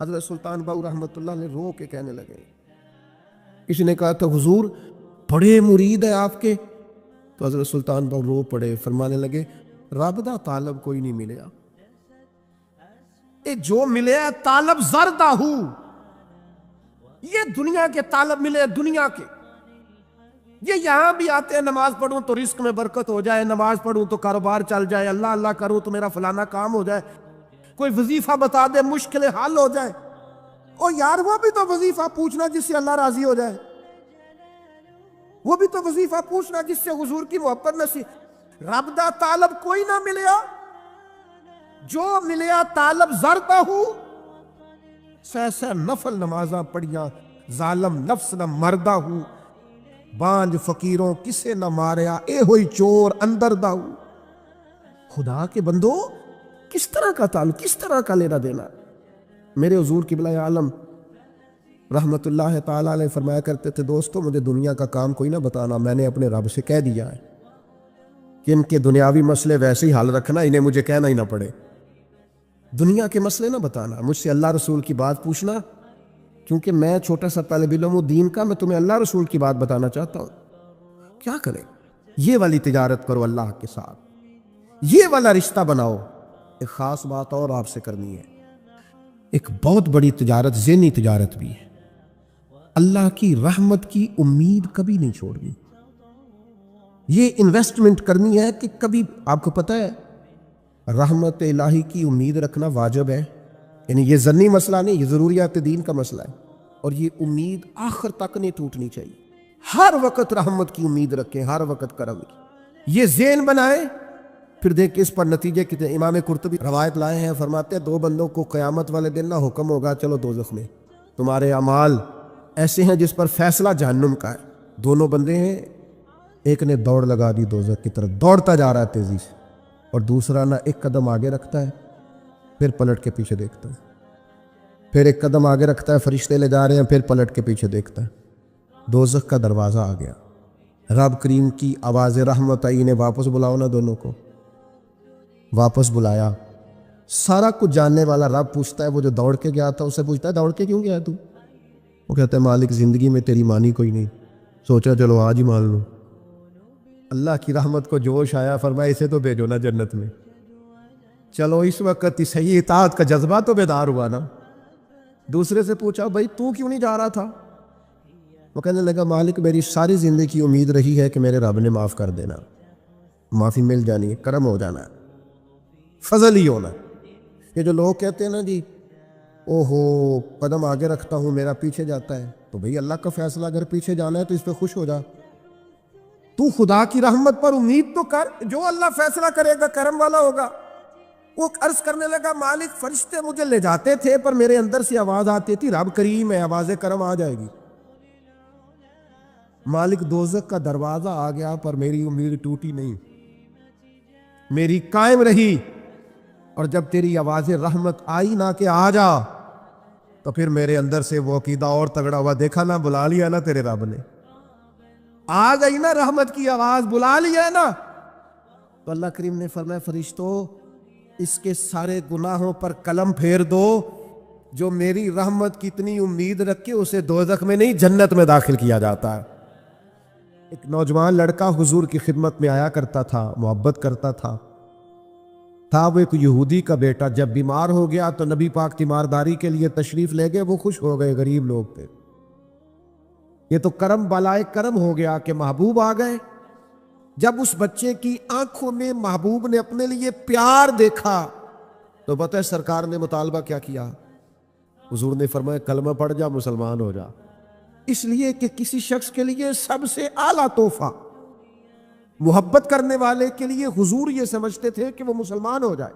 حضرت سلطان باؤ رحمت اللہ نے رو کے کہنے لگے، کسی نے کہا تھا حضور بڑے مرید ہیں آپ کے، تو حضرت سلطان باؤ رو پڑے، فرمانے لگے رب دا طالب کوئی نہیں ملیا، اے جو ملے طالب زردہ ہوں، یہ دنیا کے طالب ملے، دنیا کے، یہ یہاں بھی آتے ہیں نماز پڑھوں تو رزق میں برکت ہو جائے، نماز پڑھوں تو کاروبار چل جائے، اللہ اللہ کروں تو میرا فلانا کام ہو جائے، کوئی وظیفہ بتا دے مشکل حل ہو جائے، او یار وہ بھی تو وظیفہ پوچھنا جس سے اللہ راضی ہو جائے، وہ بھی تو وظیفہ پوچھنا جس سے حضور کی محبت نصیب۔ رب دا طالب کوئی نہ ملیا، جو ملیا طالب زردہ ہوں، سہ نفل نمازاں پڑھیاں، ظالم نفس نہ مردہ ہوں، بانج فقیروں کسے نہ ماریا، اے ہوئی چور اندر داؤ۔ خدا کے بندو کس طرح کا تعلق، کس طرح کا لینا دینا۔ میرے حضور قبلہ عالم رحمت اللہ تعالیٰ علیہ فرمایا کرتے تھے، دوستو مجھے دنیا کا کام کوئی نہ بتانا، میں نے اپنے رب سے کہہ دیا ہے کہ ان کے دنیاوی مسئلے ویسے ہی حل رکھنا، انہیں مجھے کہنا ہی نہ پڑے، دنیا کے مسئلے نہ بتانا، مجھ سے اللہ رسول کی بات پوچھنا، کیونکہ میں چھوٹا سا طالب علم ہوں دین کا، میں تمہیں اللہ رسول کی بات بتانا چاہتا ہوں۔ کیا کریں؟ یہ والی تجارت کرو اللہ کے ساتھ، یہ والا رشتہ بناؤ۔ ایک خاص بات اور آپ سے کرنی ہے، ایک بہت بڑی تجارت، ذہنی تجارت بھی ہے، اللہ کی رحمت کی امید کبھی نہیں چھوڑنی۔ یہ انویسٹمنٹ کرنی ہے کہ کبھی، آپ کو پتہ ہے رحمت الہی کی امید رکھنا واجب ہے، یعنی یہ ذنی مسئلہ نہیں، یہ ضروریات دین کا مسئلہ ہے، اور یہ امید آخر تک نہیں ٹوٹنی چاہیے، ہر وقت رحمت کی امید رکھیں، ہر وقت کرم کی، یہ ذہن بنائیں۔ پھر دیکھ اس پر نتیجے کتنے، امام قرطبی روایت لائے ہیں، فرماتے ہیں دو بندوں کو قیامت والے دن نہ حکم ہوگا چلو دوزخ میں، تمہارے اعمال ایسے ہیں جس پر فیصلہ جہنم کا ہے، دونوں بندے ہیں، ایک نے دوڑ لگا دی دوزخ کی طرف، دوڑتا جا رہا ہے تیزی سے، اور دوسرا نہ ایک قدم آگے رکھتا ہے پھر پلٹ کے پیچھے دیکھتا ہے، پھر ایک قدم آگے رکھتا ہے، فرشتے لے جا رہے ہیں، پھر پلٹ کے پیچھے دیکھتا ہے، دوزخ کا دروازہ آ گیا، رب کریم کی آواز رحمت آئی، انہیں واپس بلاؤ نا، دونوں کو واپس بلایا۔ سارا کچھ جاننے والا رب پوچھتا ہے، وہ جو دوڑ کے گیا تھا اسے پوچھتا ہے دوڑ کے کیوں گیا تو؟ وہ کہتا ہے مالک زندگی میں تیری مانی کوئی نہیں، سوچا چلو آج ہی مان لوں۔ اللہ کی رحمت کو جوش آیا، فرمایا اسے تو بھیجو نا جنت میں۔ چلو اس وقت صحیح اطاعت کا جذبہ تو بیدار ہوا نا۔ دوسرے سے پوچھا بھائی تو کیوں نہیں جا رہا تھا؟ وہ کہنے لگا مالک میری ساری زندگی کی امید رہی ہے کہ میرے رب نے معاف کر دینا، معافی مل جانی ہے، کرم ہو جانا ہے، فضل ہی ہونا۔ یہ جو لوگ کہتے ہیں نا جی اوہو قدم آگے رکھتا ہوں میرا پیچھے جاتا ہے، تو بھئی اللہ کا فیصلہ اگر پیچھے جانا ہے تو اس پہ خوش ہو جا، تو خدا کی رحمت پر امید تو کر، جو اللہ فیصلہ کرے گا کرم والا ہوگا۔ وہ عرض کرنے لگا مالک فرشتے مجھے لے جاتے تھے پر میرے اندر سے آواز آتی تھی رب کریم ہے، آواز کرم آ جائے گی۔ مالک دوزخ کا دروازہ آ گیا پر میری امید ٹوٹی نہیں، میری قائم رہی، اور جب تیری آواز رحمت آئی نہ کہ آ جا، تو پھر میرے اندر سے وہ عقیدہ اور تگڑا ہوا، دیکھا نا بلا لیا نا تیرے رب نے، آ گئی نا رحمت کی آواز، بلا لیا نا۔ تو اللہ کریم نے فرمایا فرشتوں اس کے سارے گناہوں پر قلم پھیر دو، جو میری رحمت کی اتنی امید رکھے اسے دوزخ میں نہیں جنت میں داخل کیا جاتا ہے۔ ایک نوجوان لڑکا حضور کی خدمت میں آیا کرتا تھا، محبت کرتا تھا وہ ایک یہودی کا بیٹا، جب بیمار ہو گیا تو نبی پاک تیمارداری کے لیے تشریف لے گئے، وہ خوش ہو گئے، غریب لوگ تھے، یہ تو کرم بالائے کرم ہو گیا کہ محبوب آ گئے۔ جب اس بچے کی آنکھوں میں محبوب نے اپنے لیے پیار دیکھا تو پتہ ہے سرکار نے مطالبہ کیا کیا؟ حضور نے فرمایا کلمہ پڑھ جا مسلمان ہو جا، اس لیے کہ کسی شخص کے لیے سب سے اعلیٰ تحفہ محبت کرنے والے کے لیے حضور یہ سمجھتے تھے کہ وہ مسلمان ہو جائے،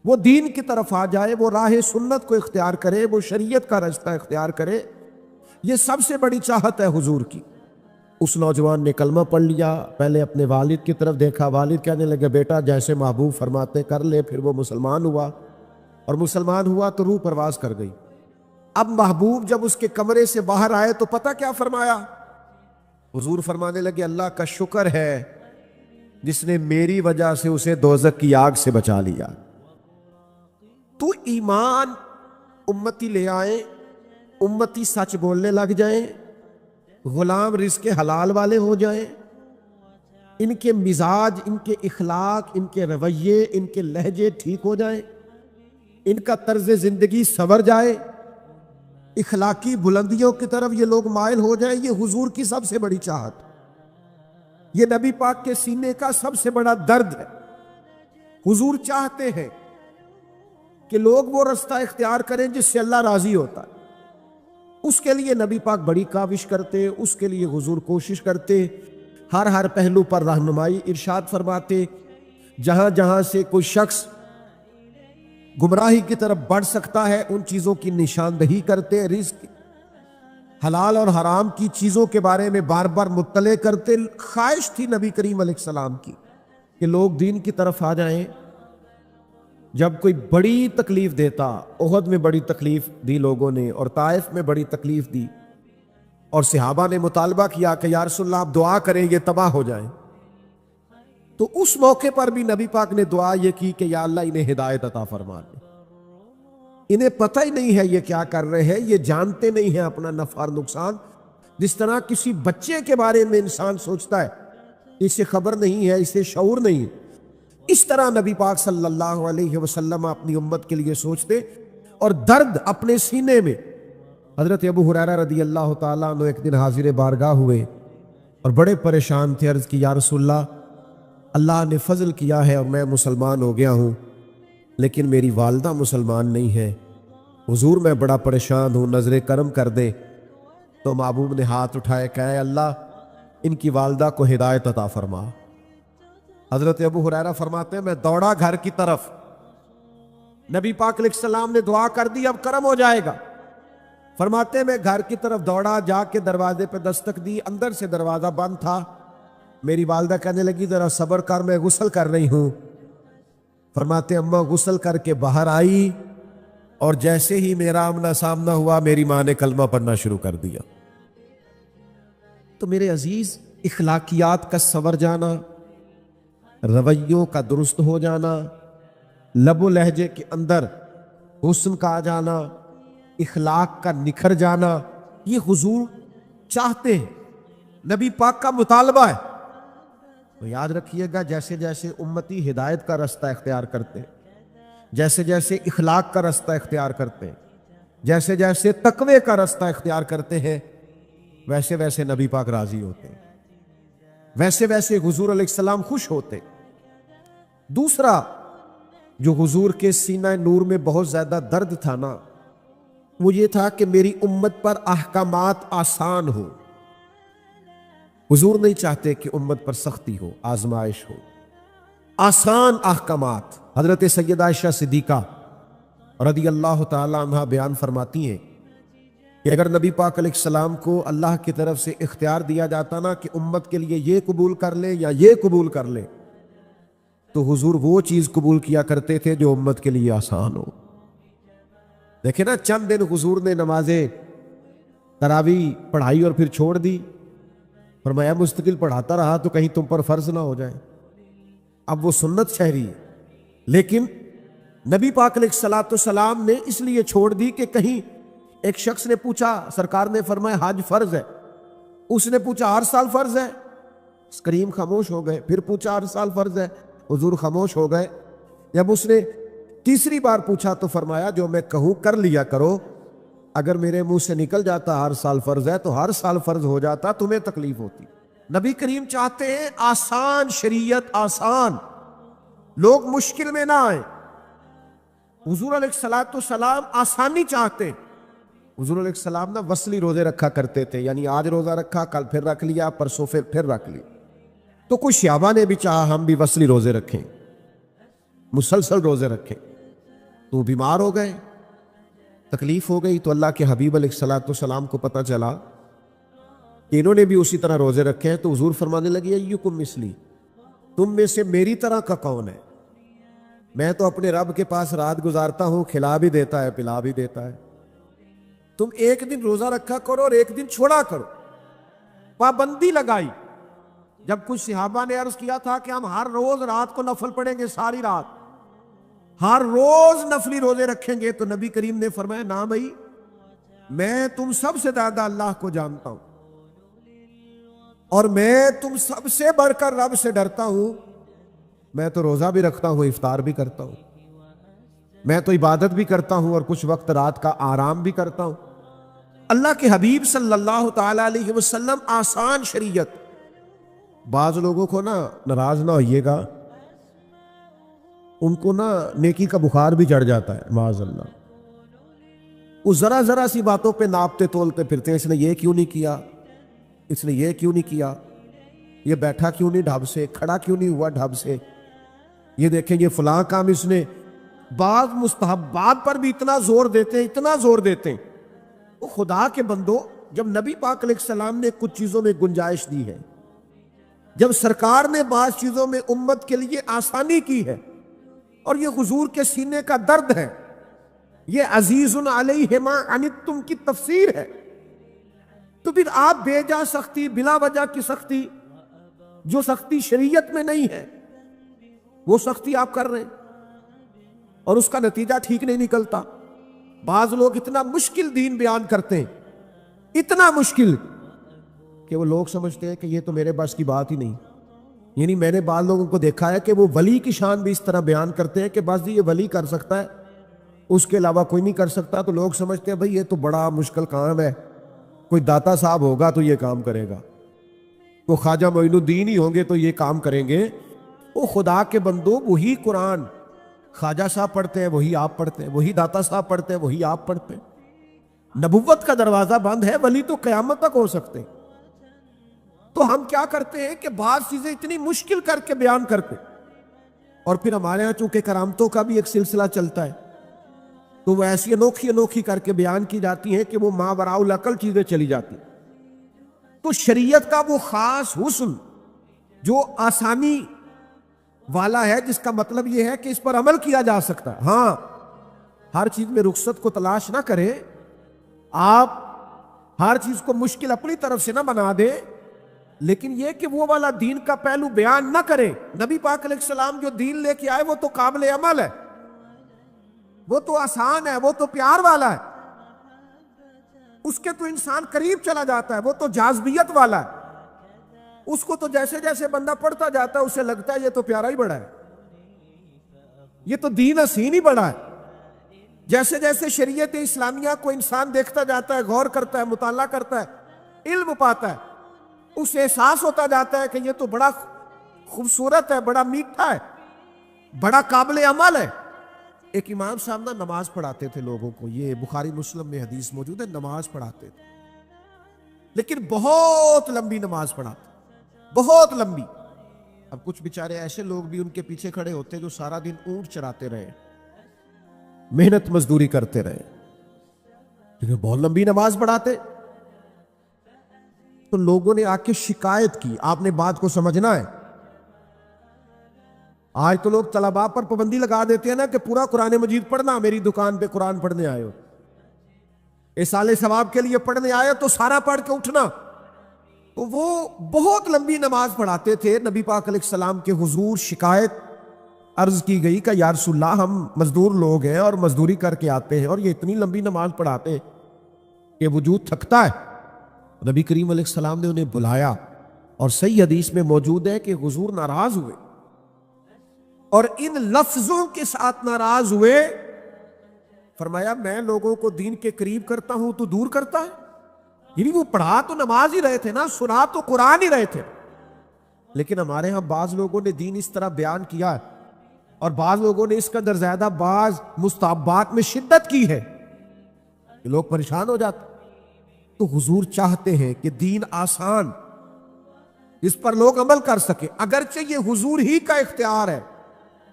وہ دین کی طرف آ جائے، وہ راہ سنت کو اختیار کرے، وہ شریعت کا رستہ اختیار کرے، یہ سب سے بڑی چاہت ہے حضور کی۔ اس نوجوان نے کلمہ پڑھ لیا، پہلے اپنے والد کی طرف دیکھا، والد کہنے لگے بیٹا جیسے محبوب فرماتے کر لے، پھر وہ مسلمان ہوا، اور مسلمان ہوا تو روح پرواز کر گئی۔ اب محبوب جب اس کے کمرے سے باہر آئے تو پتہ کیا فرمایا؟ حضور فرمانے لگے اللہ کا شکر ہے جس نے میری وجہ سے اسے دوزخ کی آگ سے بچا لیا۔ تو ایمان امتی لے آئیں، امتی سچ بولنے لگ جائیں، غلام رزق حلال والے ہو جائیں، ان کے مزاج، ان کے اخلاق، ان کے رویے، ان کے لہجے ٹھیک ہو جائیں، ان کا طرز زندگی سنور جائے، اخلاقی بلندیوں کی طرف یہ لوگ مائل ہو جائیں، یہ حضور کی سب سے بڑی چاہت، یہ نبی پاک کے سینے کا سب سے بڑا درد ہے۔ حضور چاہتے ہیں کہ لوگ وہ رستہ اختیار کریں جس سے اللہ راضی ہوتا ہے، اس کے لیے نبی پاک بڑی کاوش کرتے، اس کے لیے حضور کوشش کرتے، ہر پہلو پر رہنمائی، ارشاد فرماتے جہاں جہاں سے کوئی شخص گمراہی کی طرف بڑھ سکتا ہے ان چیزوں کی نشاندہی کرتے، رزق حلال اور حرام کی چیزوں کے بارے میں بار بار مطلع کرتے۔ خواہش تھی نبی کریم علیہ السلام کی کہ لوگ دین کی طرف آ جائیں۔ جب کوئی بڑی تکلیف دیتا، احد میں بڑی تکلیف دی لوگوں نے، اور طائف میں بڑی تکلیف دی، اور صحابہ نے مطالبہ کیا کہ یا رسول اللہ آپ دعا کریں یہ تباہ ہو جائیں، تو اس موقع پر بھی نبی پاک نے دعا یہ کی کہ یا اللہ انہیں ہدایت عطا فرما دے۔ انہیں پتہ ہی نہیں ہے یہ کیا کر رہے ہیں، یہ جانتے نہیں ہیں اپنا نفع اور نقصان، جس طرح کسی بچے کے بارے میں انسان سوچتا ہے اسے خبر نہیں ہے، اسے شعور نہیں ہے، اس طرح نبی پاک صلی اللہ علیہ وسلم اپنی امت کے لیے سوچتے، اور درد اپنے سینے میں۔ حضرت ابو ہریرہ رضی اللہ تعالیٰ عنہ ایک دن حاضر بارگاہ ہوئے اور بڑے پریشان تھے، عرض کی یا رسول اللہ، اللہ نے فضل کیا ہے اور میں مسلمان ہو گیا ہوں، لیکن میری والدہ مسلمان نہیں ہے، حضور میں بڑا پریشان ہوں، نظر کرم کر دے۔ تو محبوب نے ہاتھ اٹھائے، کہا اللہ ان کی والدہ کو ہدایت عطا فرما۔ حضرت ابو ہریرہ فرماتے ہیں میں دوڑا گھر کی طرف، نبی پاک علیہ السلام نے دعا کر دی اب کرم ہو جائے گا، فرماتے ہیں میں گھر کی طرف دوڑا، جا کے دروازے پہ دستک دی، اندر سے دروازہ بند تھا، میری والدہ کہنے لگی ذرا صبر کر میں غسل کر رہی ہوں۔ فرماتے ہیں اماں غسل کر کے باہر آئی، اور جیسے ہی میرا آمنا سامنا ہوا میری ماں نے کلمہ پڑھنا شروع کر دیا۔ تو میرے عزیز، اخلاقیات کا سنور جانا، رویوں کا درست ہو جانا، لب و لہجے کے اندر حسن کا آ جانا، اخلاق کا نکھر جانا، یہ حضور چاہتے ہیں، نبی پاک کا مطالبہ ہے۔ تو یاد رکھیے گا جیسے جیسے امتی ہدایت کا رستہ اختیار کرتے ہیں، جیسے جیسے اخلاق کا رستہ اختیار کرتے ہیں، جیسے جیسے تقوی کا رستہ اختیار کرتے ہیں، ویسے ویسے نبی پاک راضی ہوتے ہیں، ویسے ویسے حضور علیہ السلام خوش ہوتے۔ دوسرا جو حضور کے سینہ نور میں بہت زیادہ درد تھا نا، وہ یہ تھا کہ میری امت پر احکامات آسان ہو۔ حضور نہیں چاہتے کہ امت پر سختی ہو، آزمائش ہو، آسان احکامات۔ حضرت سیدہ عائشہ صدیقہ رضی اللہ تعالی عنہ بیان فرماتی ہیں کہ اگر نبی پاک علیہ السلام کو اللہ کی طرف سے اختیار دیا جاتا نا کہ امت کے لیے یہ قبول کر لے یا یہ قبول کر لے، تو حضور وہ چیز قبول کیا کرتے تھے جو امت کے لیے آسان ہو۔ دیکھیں نا، چند دن حضور نے نماز تراویح پڑھائی اور پھر چھوڑ دی، فرمایا مستقل پڑھاتا رہا تو کہیں تم پر فرض نہ ہو جائے۔ اب وہ سنت شہری ہے، لیکن نبی پاک علیہ السلام نے اس لیے چھوڑ دی کہ کہیں ایک شخص نے پوچھا، سرکار نے فرمایا حج فرض ہے، اس نے پوچھا ہر سال فرض ہے، کریم خاموش ہو گئے، پھر پوچھا ہر سال فرض ہے، حضور خاموش ہو گئے۔ جب اس نے تیسری بار پوچھا تو فرمایا جو میں کہوں کر لیا کرو، اگر میرے منہ سے نکل جاتا ہر سال فرض ہے تو ہر سال فرض ہو جاتا، تمہیں تکلیف ہوتی۔ نبی کریم چاہتے ہیں آسان شریعت، آسان، لوگ مشکل میں نہ آئیں۔ حضور علیہ السلام آسانی چاہتے ہیں۔ حضور علیہ السلام نا وصلی روزے رکھا کرتے تھے، یعنی آج روزہ رکھا، کل پھر رکھ لیا، پرسوں پھر رکھ لیا۔ تو کچھ صحابہ نے بھی چاہا ہم بھی وصلی روزے رکھیں، مسلسل روزے رکھیں، تو بیمار ہو گئے، تکلیف ہو گئی، تو اللہ کے حبیب علیہ السلام کو پتہ چلا کہ انہوں نے بھی اسی طرح روزے رکھے ہیں، تو حضور فرمانے لگے ایکم مثلی، تم میں سے میری طرح کا کون ہے؟ میں تو اپنے رب کے پاس رات گزارتا ہوں، کھلا بھی دیتا ہے پلا بھی دیتا ہے، تم ایک دن روزہ رکھا کرو اور ایک دن چھوڑا کرو۔ پابندی لگائی۔ جب کچھ صحابہ نے عرض کیا تھا کہ ہم ہر روز رات کو نفل پڑھیں گے، ساری رات ہر روز نفلی روزے رکھیں گے، تو نبی کریم نے فرمایا نہ بھائی، میں تم سب سے زیادہ اللہ کو جانتا ہوں اور میں تم سب سے بڑھ کر رب سے ڈرتا ہوں، میں تو روزہ بھی رکھتا ہوں، افطار بھی کرتا ہوں، میں تو عبادت بھی کرتا ہوں اور کچھ وقت رات کا آرام بھی کرتا ہوں۔ اللہ کے حبیب صلی اللہ تعالی علیہ وسلم آسان شریعت۔ بعض لوگوں کو نا ناراض نہ ہوئیے گا، ان کو نا نیکی کا بخار بھی چڑھ جاتا ہے معاذ اللہ، وہ ذرا ذرا سی باتوں پہ ناپتے تولتے پھرتے ہیں، اس نے یہ کیوں نہیں کیا، اس نے یہ کیوں نہیں کیا، یہ بیٹھا کیوں نہیں ڈھب سے، کھڑا کیوں نہیں ہوا ڈھب سے، یہ دیکھیں یہ فلاں کام اس نے۔ بعض مستحبات پر بھی اتنا زور دیتے ہیں، اتنا زور دیتے ہیں۔ وہ خدا کے بندو، جب نبی پاک علیہ السلام نے کچھ چیزوں میں گنجائش دی ہے، جب سرکار نے بعض چیزوں میں امت کے لیے آسانی کی ہے، اور یہ حضور کے سینے کا درد ہے، یہ عزیز علیہ ما عنتم کی تفسیر ہے، تو پھر آپ بے جا سختی، بلا وجہ کی سختی، جو سختی شریعت میں نہیں ہے وہ سختی آپ کر رہے ہیں، اور اس کا نتیجہ ٹھیک نہیں نکلتا۔ بعض لوگ اتنا مشکل دین بیان کرتے ہیں، اتنا مشکل کہ وہ لوگ سمجھتے ہیں کہ یہ تو میرے بس کی بات ہی نہیں۔ یعنی میں نے بعض لوگوں کو دیکھا ہے کہ وہ ولی کی شان بھی اس طرح بیان کرتے ہیں کہ بس یہ ولی کر سکتا ہے، اس کے علاوہ کوئی نہیں کر سکتا، تو لوگ سمجھتے ہیں بھئی یہ تو بڑا مشکل کام ہے، کوئی داتا صاحب ہوگا تو یہ کام کرے گا، وہ خواجہ معین الدین ہی ہوں گے تو یہ کام کریں گے۔ وہ خدا کے بندو، وہی قرآن خواجہ صاحب پڑھتے ہیں، وہی آپ پڑھتے ہیں، وہی داتا صاحب پڑھتے ہیں، وہی آپ پڑھتے ہیں۔ نبوت کا دروازہ بند ہے، ولی تو قیامت تک ہو سکتے ہیں۔ تو ہم کیا کرتے ہیں کہ بعض چیزیں اتنی مشکل کر کے بیان کرتے، اور پھر ہمارے ہاں چونکہ کرامتوں کا بھی ایک سلسلہ چلتا ہے، تو وہ ایسی انوکھی انوکھی کر کے بیان کی جاتی ہیں کہ وہ ماوراء العقل چیزیں چلی جاتی۔ تو شریعت کا وہ خاص حسن جو آسانی والا ہے، جس کا مطلب یہ ہے کہ اس پر عمل کیا جا سکتا ہے۔ ہاں، ہر چیز میں رخصت کو تلاش نہ کریں، آپ ہر چیز کو مشکل اپنی طرف سے نہ بنا دیں، لیکن یہ کہ وہ والا دین کا پہلو بیان نہ کریں۔ نبی پاک علیہ السلام جو دین لے کے آئے وہ تو قابل عمل ہے، وہ تو آسان ہے، وہ تو پیار والا ہے، اس کے تو انسان قریب چلا جاتا ہے، وہ تو جاذبیت والا ہے، اس کو تو جیسے جیسے بندہ پڑھتا جاتا ہے اسے لگتا ہے یہ تو پیارا ہی بڑا ہے، یہ تو دین حسین ہی بڑا ہے۔ جیسے جیسے شریعت اسلامیہ کو انسان دیکھتا جاتا ہے، غور کرتا ہے، مطالعہ کرتا ہے، علم پاتا ہے، اسے احساس ہوتا جاتا ہے کہ یہ تو بڑا خوبصورت ہے، بڑا میٹھا ہے، بڑا قابل عمل ہے۔ ایک امام صاحب نا نماز پڑھاتے تھے لوگوں کو، یہ بخاری مسلم میں حدیث موجود ہے، نماز پڑھاتے تھے، لیکن بہت لمبی نماز پڑھاتے، بہت لمبی۔ اب کچھ بیچارے ایسے لوگ بھی ان کے پیچھے کھڑے ہوتے جو سارا دن اونٹ چراتے رہے، محنت مزدوری کرتے رہے، لیکن بہت لمبی نماز پڑھاتے۔ تو لوگوں نے آ کے شکایت کی، آپ نے بات کو سمجھنا ہے۔ آج تو لوگ طلباء پر پابندی لگا دیتے ہیں نا کہ پورا قرآن مجید پڑھنا، میری دکان پہ قرآن پڑھنے آئے ہو، ایصال ثواب کے لیے پڑھنے آئے تو سارا پڑھ کے اٹھنا۔ تو وہ بہت لمبی نماز پڑھاتے تھے۔ نبی پاک علیہ السلام کے حضور شکایت عرض کی گئی کہ یا رسول اللہ، ہم مزدور لوگ ہیں اور مزدوری کر کے آتے ہیں، اور یہ اتنی لمبی نماز پڑھاتے ہیں کہ وجود تھکتا ہے۔ نبی کریم علیہ السلام نے انہیں بلایا، اور صحیح حدیث میں موجود ہے کہ حضور ناراض ہوئے، اور ان لفظوں کے ساتھ ناراض ہوئے، فرمایا میں لوگوں کو دین کے قریب کرتا ہوں تو دور کرتا ہے۔ یعنی وہ پڑھا تو نماز ہی رہے تھے نا، سنا تو قرآن ہی رہے تھے، لیکن ہمارے ہاں بعض لوگوں نے دین اس طرح بیان کیا ہے، اور بعض لوگوں نے اس کا در زیادہ بعض مستحبات میں شدت کی ہے کہ لوگ پریشان ہو جاتے۔ تو حضور چاہتے ہیں کہ دین آسان، اس پر لوگ عمل کر سکے، اگرچہ یہ حضور ہی کا اختیار ہے،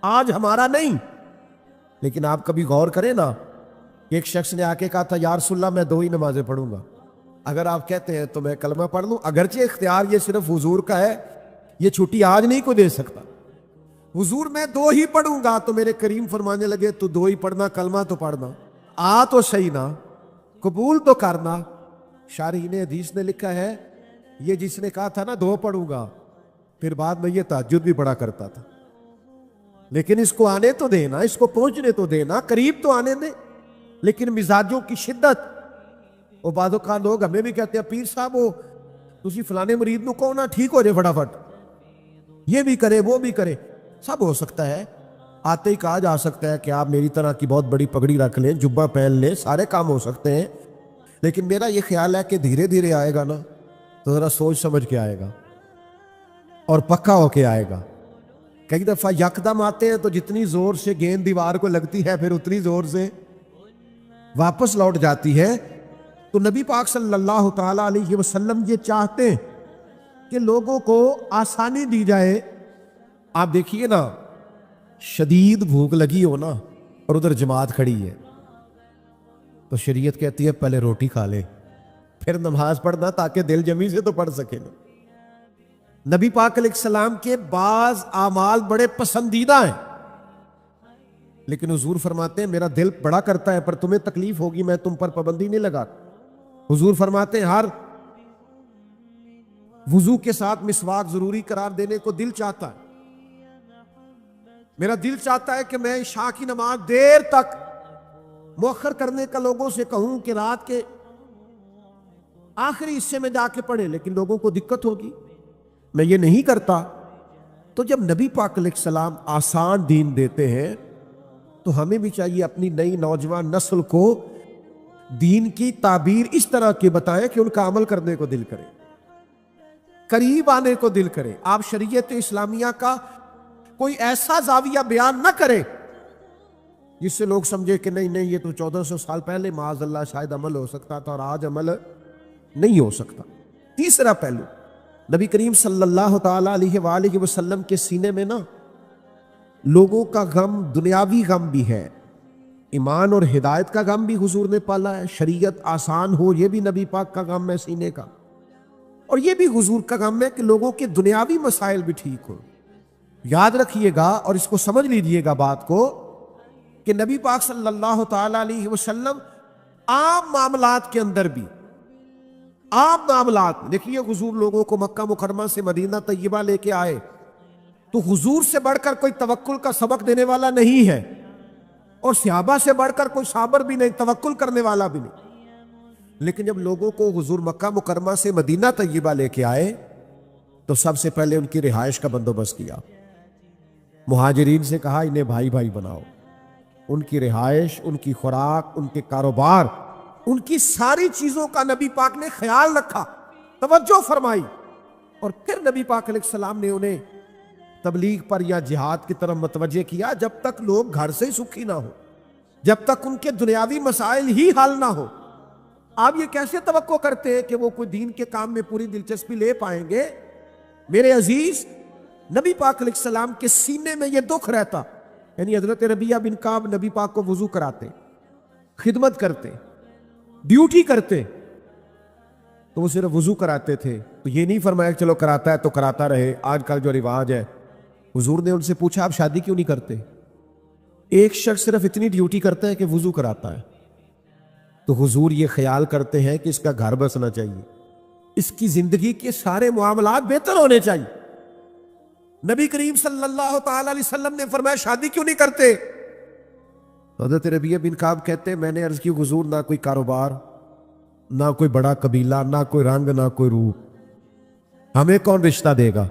آج ہمارا نہیں۔ لیکن آپ کبھی غور کریں نا کہ ایک شخص نے آ کے کہا تھا یا رسول اللہ میں 2 ہی نمازیں پڑھوں گا، اگر آپ کہتے ہیں تو میں کلمہ پڑھ لوں، اگرچہ اختیار یہ صرف حضور کا ہے، یہ چھٹی آج نہیں کو دے سکتا. حضور میں 2 ہی پڑھوں گا، تو میرے کریم فرمانے لگے تو 2 ہی پڑھنا، کلمہ تو پڑھنا، آ تو صحیح نا، قبول تو کرنا. شارحین حدیث نے لکھا ہے یہ جس نے کہا تھا نا 2 پڑھوں گا، پھر بعد میں یہ تہجد بھی پڑھا کرتا تھا. لیکن اس کو آنے تو دینا، اس کو پہنچنے تو دینا، قریب تو آنے دے. لیکن مزاجوں کی شدت، وہ بعض اوقات لوگ ہمیں بھی کہتے ہیں پیر صاحب وہ تسی فلانے مرید نو کہو نا ٹھیک ہو جائے فٹافٹ، یہ بھی کرے وہ بھی کرے. سب ہو سکتا ہے، آتے ہی کہا جا سکتا ہے کہ آپ میری طرح کی بہت بڑی پگڑی رکھ لیں، جبہ پہن لیں، سارے کام ہو سکتے ہیں. لیکن میرا یہ خیال ہے کہ دھیرے دھیرے آئے گا نا تو ذرا سوچ سمجھ کے آئے گا اور پکا ہو کے آئے گا. کئی دفعہ یکدم آتے ہیں تو جتنی زور سے گیند دیوار کو لگتی ہے پھر اتنی زور سے واپس لوٹ جاتی ہے. تو نبی پاک صلی اللہ تعالیٰ علیہ وسلم یہ چاہتے ہیں کہ لوگوں کو آسانی دی جائے. آپ دیکھیے نا، شدید بھوک لگی ہو نا اور ادھر جماعت کھڑی ہے تو شریعت کہتی ہے پہلے روٹی کھا لے پھر نماز پڑھنا، تاکہ دل جمی سے تو پڑھ سکے نا. نبی پاک علیہ السلام کے بعض اعمال بڑے پسندیدہ ہیں، لیکن حضور فرماتے ہیں میرا دل بڑا کرتا ہے پر تمہیں تکلیف ہوگی، میں تم پر پابندی نہیں لگا. حضور فرماتے ہیں ہر وضو کے ساتھ مسواک ضروری قرار دینے کو دل چاہتا ہے. میرا دل چاہتا ہے کہ میں عشاء کی نماز دیر تک مؤخر کرنے کا لوگوں سے کہوں کہ رات کے آخری حصے میں جا کے پڑھے، لیکن لوگوں کو دقت ہوگی، میں یہ نہیں کرتا. تو جب نبی پاک علیہ السلام آسان دین دیتے ہیں تو ہمیں بھی چاہیے اپنی نئی نوجوان نسل کو دین کی تعبیر اس طرح کی بتائیں کہ ان کا عمل کرنے کو دل کرے، قریب آنے کو دل کرے. آپ شریعت اسلامیہ کا کوئی ایسا زاویہ بیان نہ کرے جس سے لوگ سمجھے کہ نہیں یہ تو 1400 سال پہلے معاذ اللہ شاید عمل ہو سکتا تھا اور آج عمل نہیں ہو سکتا. تیسرا پہلو، نبی کریم صلی اللہ تعالیٰ علیہ وآلہ وسلم کے سینے میں نا لوگوں کا غم، دنیاوی غم بھی ہے، ایمان اور ہدایت کا غم بھی حضور نے پالا ہے. شریعت آسان ہو یہ بھی نبی پاک کا غم ہے سینے کا، اور یہ بھی حضور کا غم ہے کہ لوگوں کے دنیاوی مسائل بھی ٹھیک ہو. یاد رکھیے گا اور اس کو سمجھ لیجئے گا بات کو کہ نبی پاک صلی اللہ تعالیٰ علیہ وسلم عام معاملات کے اندر بھی، عام معاملات دیکھیے، حضور لوگوں کو مکہ مکرمہ سے مدینہ طیبہ لے کے آئے تو حضور سے بڑھ کر کوئی توکل کا سبق دینے والا نہیں ہے، اور صحابہ سے بڑھ کر کوئی صابر بھی نہیں، توکل کرنے والا بھی نہیں. لیکن جب لوگوں کو حضور مکہ مکرمہ سے مدینہ طیبہ لے کے آئے تو سب سے پہلے ان کی رہائش کا بندوبست کیا. مہاجرین سے کہا انہیں بھائی بھائی بناؤ، ان کی رہائش، ان کی خوراک، ان کے کاروبار، ان کی ساری چیزوں کا نبی پاک نے خیال رکھا، توجہ فرمائی. اور پھر نبی پاک علیہ السلام نے انہیں تبلیغ پر یا جہاد کی طرف متوجہ کیا جب تک لوگ گھر سے سکھی نہ ہو، جب تک ان کے دنیاوی مسائل ہی حل نہ ہو. آپ یہ کیسے توقع کرتے ہیں کہ وہ کوئی دین کے کام میں پوری دلچسپی لے پائیں گے؟ میرے عزیز، نبی پاک علیہ السلام کے سینے میں یہ دکھ رہتا. یعنی حضرت ربیعہ بن کعب نبی پاک کو وضو کراتے، خدمت کرتے، ڈیوٹی کرتے، تو وہ صرف وضو کراتے تھے. تو یہ نہیں فرمایا کہ چلو کراتا ہے تو کراتا رہے، آج کل جو رواج ہے. حضور نے ان سے پوچھا آپ شادی کیوں نہیں کرتے؟ ایک شخص صرف اتنی ڈیوٹی کرتا ہے کہ وضو کراتا ہے. تو حضور یہ خیال کرتے ہیں کہ اس کا گھر بسنا چاہیے، اس کی زندگی کے سارے معاملات بہتر ہونے چاہیے. نبی کریم صلی اللہ تعالی علیہ وسلم نے فرمایا شادی کیوں نہیں کرتے؟ حضرت ربیعہ بن کعب کہتے ہیں میں نے عرض کی حضور نہ کوئی کاروبار، نہ کوئی بڑا قبیلہ، نہ کوئی رنگ، نہ کوئی روپ، ہمیں کون رشتہ دے گا؟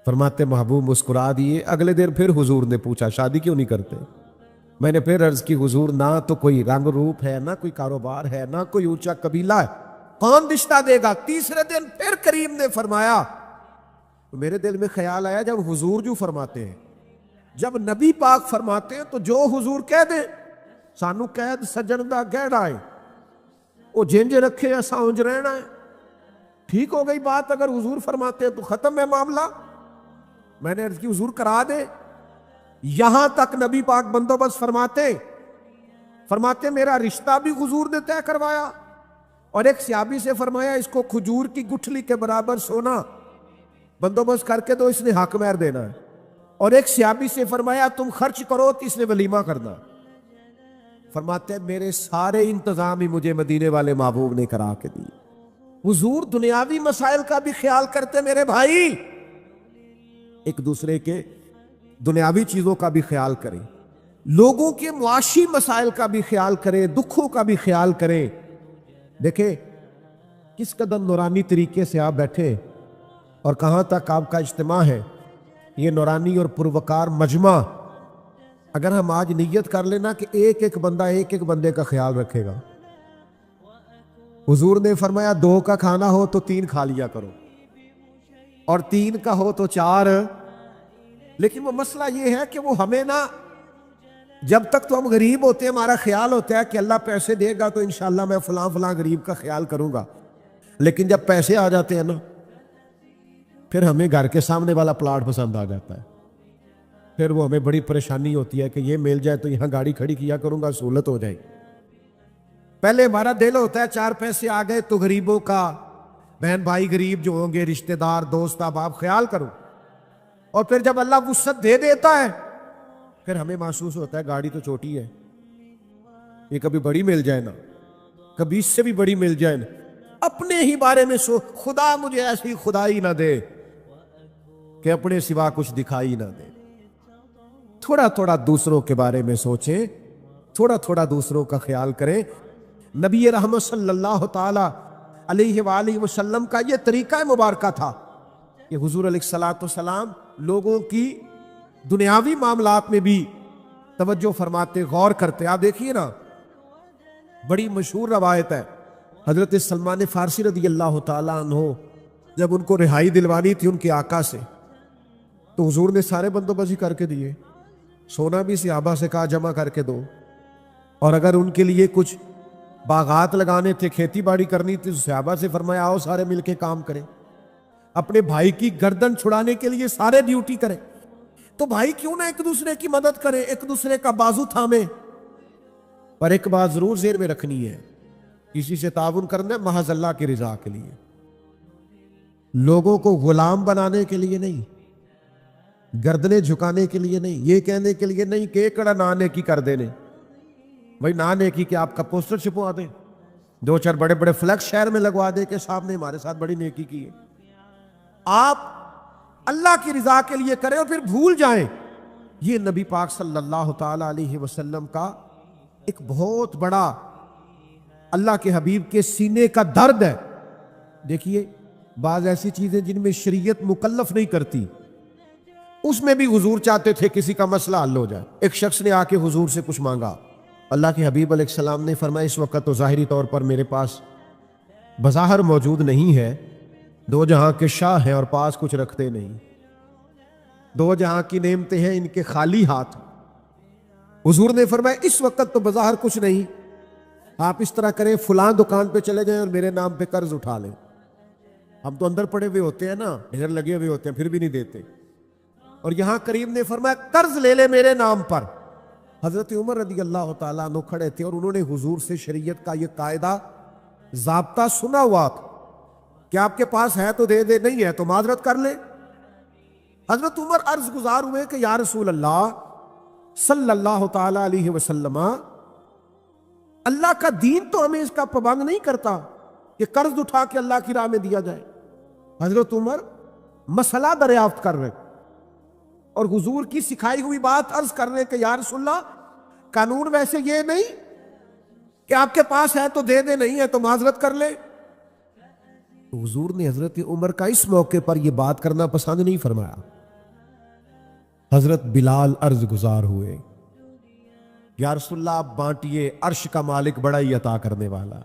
فرماتے محبوب مسکرا دیے. اگلے دن پھر حضور نے پوچھا شادی کیوں نہیں کرتے؟ میں نے پھر عرض کی حضور نہ تو کوئی رنگ روپ ہے، نہ کوئی کاروبار ہے، نہ کوئی اونچا قبیلہ ہے، کون رشتہ دے گا؟ تیسرے دن پھر کریم نے فرمایا. تو میرے دل میں خیال آیا جب حضور جو فرماتے ہیں، جب نبی پاک فرماتے ہیں تو جو حضور کہہ دیں سانو قید سجن دا گہرا ہے، وہ جنج رکھے ایسا اونج رہنا ہے. ٹھیک ہو گئی بات. اگر حضور فرماتے ہیں تو ختم ہے معاملہ. میں نے عرض کی حضور کرا دے. یہاں تک نبی پاک بندوبست فرماتے میرا رشتہ بھی حضور نے طے کروایا، اور ایک صحابی سے فرمایا اس کو کھجور کی گٹھلی کے برابر سونا بندوبست کر کے دو، اس نے حق مہر دینا ہے۔ اور ایک صحابی سے فرمایا تم خرچ کرو تو اس نے ولیمہ کرنا۔ فرماتے ہیں میرے سارے انتظام ہی مجھے مدینے والے محبوب نے کرا کے دیے۔ حضور دنیاوی مسائل کا بھی خیال کرتے میرے بھائی، ایک دوسرے کے دنیاوی چیزوں کا بھی خیال کریں، لوگوں کے معاشی مسائل کا بھی خیال کریں، دکھوں کا بھی خیال کریں۔ دیکھیں کس قدر نورانی طریقے سے آپ بیٹھے اور کہاں تک آپ کا اجتماع ہے۔ یہ نورانی اور پروکار مجمع، اگر ہم آج نیت کر لینا کہ ایک ایک بندہ ایک ایک بندے کا خیال رکھے گا۔ حضور نے فرمایا 2 کا کھانا ہو تو 3 کھا لیا کرو، اور 3 کا ہو تو 4۔ لیکن وہ مسئلہ یہ ہے کہ وہ ہمیں نا، جب تک تو ہم غریب ہوتے ہیں ہمارا خیال ہوتا ہے کہ اللہ پیسے دے گا تو انشاءاللہ میں فلاں فلاں غریب کا خیال کروں گا، لیکن جب پیسے آ جاتے ہیں نا، پھر ہمیں گھر کے سامنے والا پلاٹ پسند آ جاتا ہے، پھر وہ ہمیں بڑی پریشانی ہوتی ہے کہ یہ مل جائے تو یہاں گاڑی کھڑی کیا کروں گا، سہولت ہو جائے۔ پہلے ہمارا دل ہوتا ہے 4 پیسے آ گئے تو غریبوں کا، بہن بھائی غریب جو ہوں گے، رشتہ دار دوست احباب خیال کرو، اور پھر جب اللہ وسعت دے دیتا ہے پھر ہمیں محسوس ہوتا ہے گاڑی تو چھوٹی ہے، یہ کبھی بڑی مل جائے نا، کبھی اس سے بھی بڑی مل جائے نا۔ اپنے ہی بارے میں خدا مجھے ایسی خدائی نہ دے کہ اپنے سوا کچھ دکھائی نہ دے۔ تھوڑا تھوڑا دوسروں کے بارے میں سوچیں، تھوڑا تھوڑا دوسروں کا خیال کریں۔ نبی رحمت صلی اللہ تعالی علیہ وآلہ وسلم کا یہ طریقہ مبارکہ تھا کہ حضور علیہ الصلوۃ والسلام لوگوں کی دنیاوی معاملات میں بھی توجہ فرماتے، غور کرتے۔ آپ دیکھیے نا، بڑی مشہور روایت ہے، حضرت سلمان فارسی رضی اللہ تعالیٰ عنہ جب ان کو رہائی دلوانی تھی ان کے آقا سے، تو حضور نے سارے بندوبست کر کے دیے، سونا بھی صحابہ سے کہا جمع کر کے دو، اور اگر ان کے لیے کچھ باغات لگانے تھے، کھیتی باڑی کرنی تھی، تو صحابہ سے فرمایا آؤ سارے مل کے کام کریں۔ اپنے بھائی کی گردن چھڑانے کے لیے سارے ڈیوٹی کریں، تو بھائی کیوں نہ ایک دوسرے کی مدد کریں، ایک دوسرے کا بازو تھامیں۔ پر ایک بات ضرور ذہن میں رکھنی ہے، کسی سے تعاون کرنا ہے محض اللہ کی رضا کے لیے، لوگوں کو غلام بنانے کے لیے نہیں، گردنیں جھکانے کے لیے نہیں، یہ کہنے کے لیے نہیں کہ ایکڑا نہ نیکی کر دینے۔ بھائی نہ نیکی کہ آپ کا پوسٹر چھپوا دیں، 2-4 بڑے بڑے فلیکس شہر میں لگوا دیں کہ صاحب نے ہمارے ساتھ بڑی نیکی کی ہے۔ آپ اللہ کی رضا کے لیے کریں اور پھر بھول جائیں۔ یہ نبی پاک صلی اللہ تعالی علیہ وسلم کا ایک بہت بڑا اللہ کے حبیب کے سینے کا درد ہے۔ دیکھیے بعض ایسی چیزیں جن میں شریعت مکلف نہیں کرتی، اس میں بھی حضور چاہتے تھے کسی کا مسئلہ حل ہو جائے۔ ایک شخص نے آ کے حضور سے کچھ مانگا، اللہ کے حبیب علیہ السلام نے فرمایا اس وقت تو ظاہری طور پر میرے پاس بظاہر موجود نہیں ہے، 2 جہاں کے شاہ ہیں اور پاس کچھ رکھتے نہیں، 2 جہاں کی نعمتیں ہیں ان کے خالی ہاتھ۔ حضور نے فرمایا اس وقت تو بظاہر کچھ نہیں، آپ اس طرح کریں فلاں دکان پہ چلے جائیں اور میرے نام پہ قرض اٹھا لیں۔ ہم تو اندر پڑے ہوئے ہوتے ہیں نا، ڈھیر لگے ہوئے ہوتے ہیں پھر بھی نہیں دیتے، اور یہاں کریم نے فرمایا قرض لے لے میرے نام پر۔ حضرت عمر رضی اللہ تعالیٰ عنہ کھڑے تھے اور انہوں نے حضور سے شریعت کا یہ قاعدہ ضابطہ سنا ہوا تھا کہ آپ کے پاس ہے تو دے دے، نہیں ہے تو معذرت کر لے۔ حضرت عمر عرض گزار ہوئے کہ یا رسول اللہ صلی اللہ تعالیٰ علیہ وسلم، اللہ کا دین تو ہمیں اس کا پابند نہیں کرتا کہ قرض اٹھا کے اللہ کی راہ میں دیا جائے۔ حضرت عمر مسئلہ دریافت کر رہے اور حضور کی سکھائی ہوئی بات عرض کر رہے کہ یا رسول اللہ قانون ویسے یہ نہیں کہ آپ کے پاس ہے تو دے دے، نہیں ہے تو معذرت کر لے۔ تو حضور نے حضرت عمر کا اس موقع پر یہ بات کرنا پسند نہیں فرمایا۔ حضرت بلال عرض گزار ہوئے یا رسول اللہ آپ بانٹیے، عرش کا مالک بڑا ہی عطا کرنے والا۔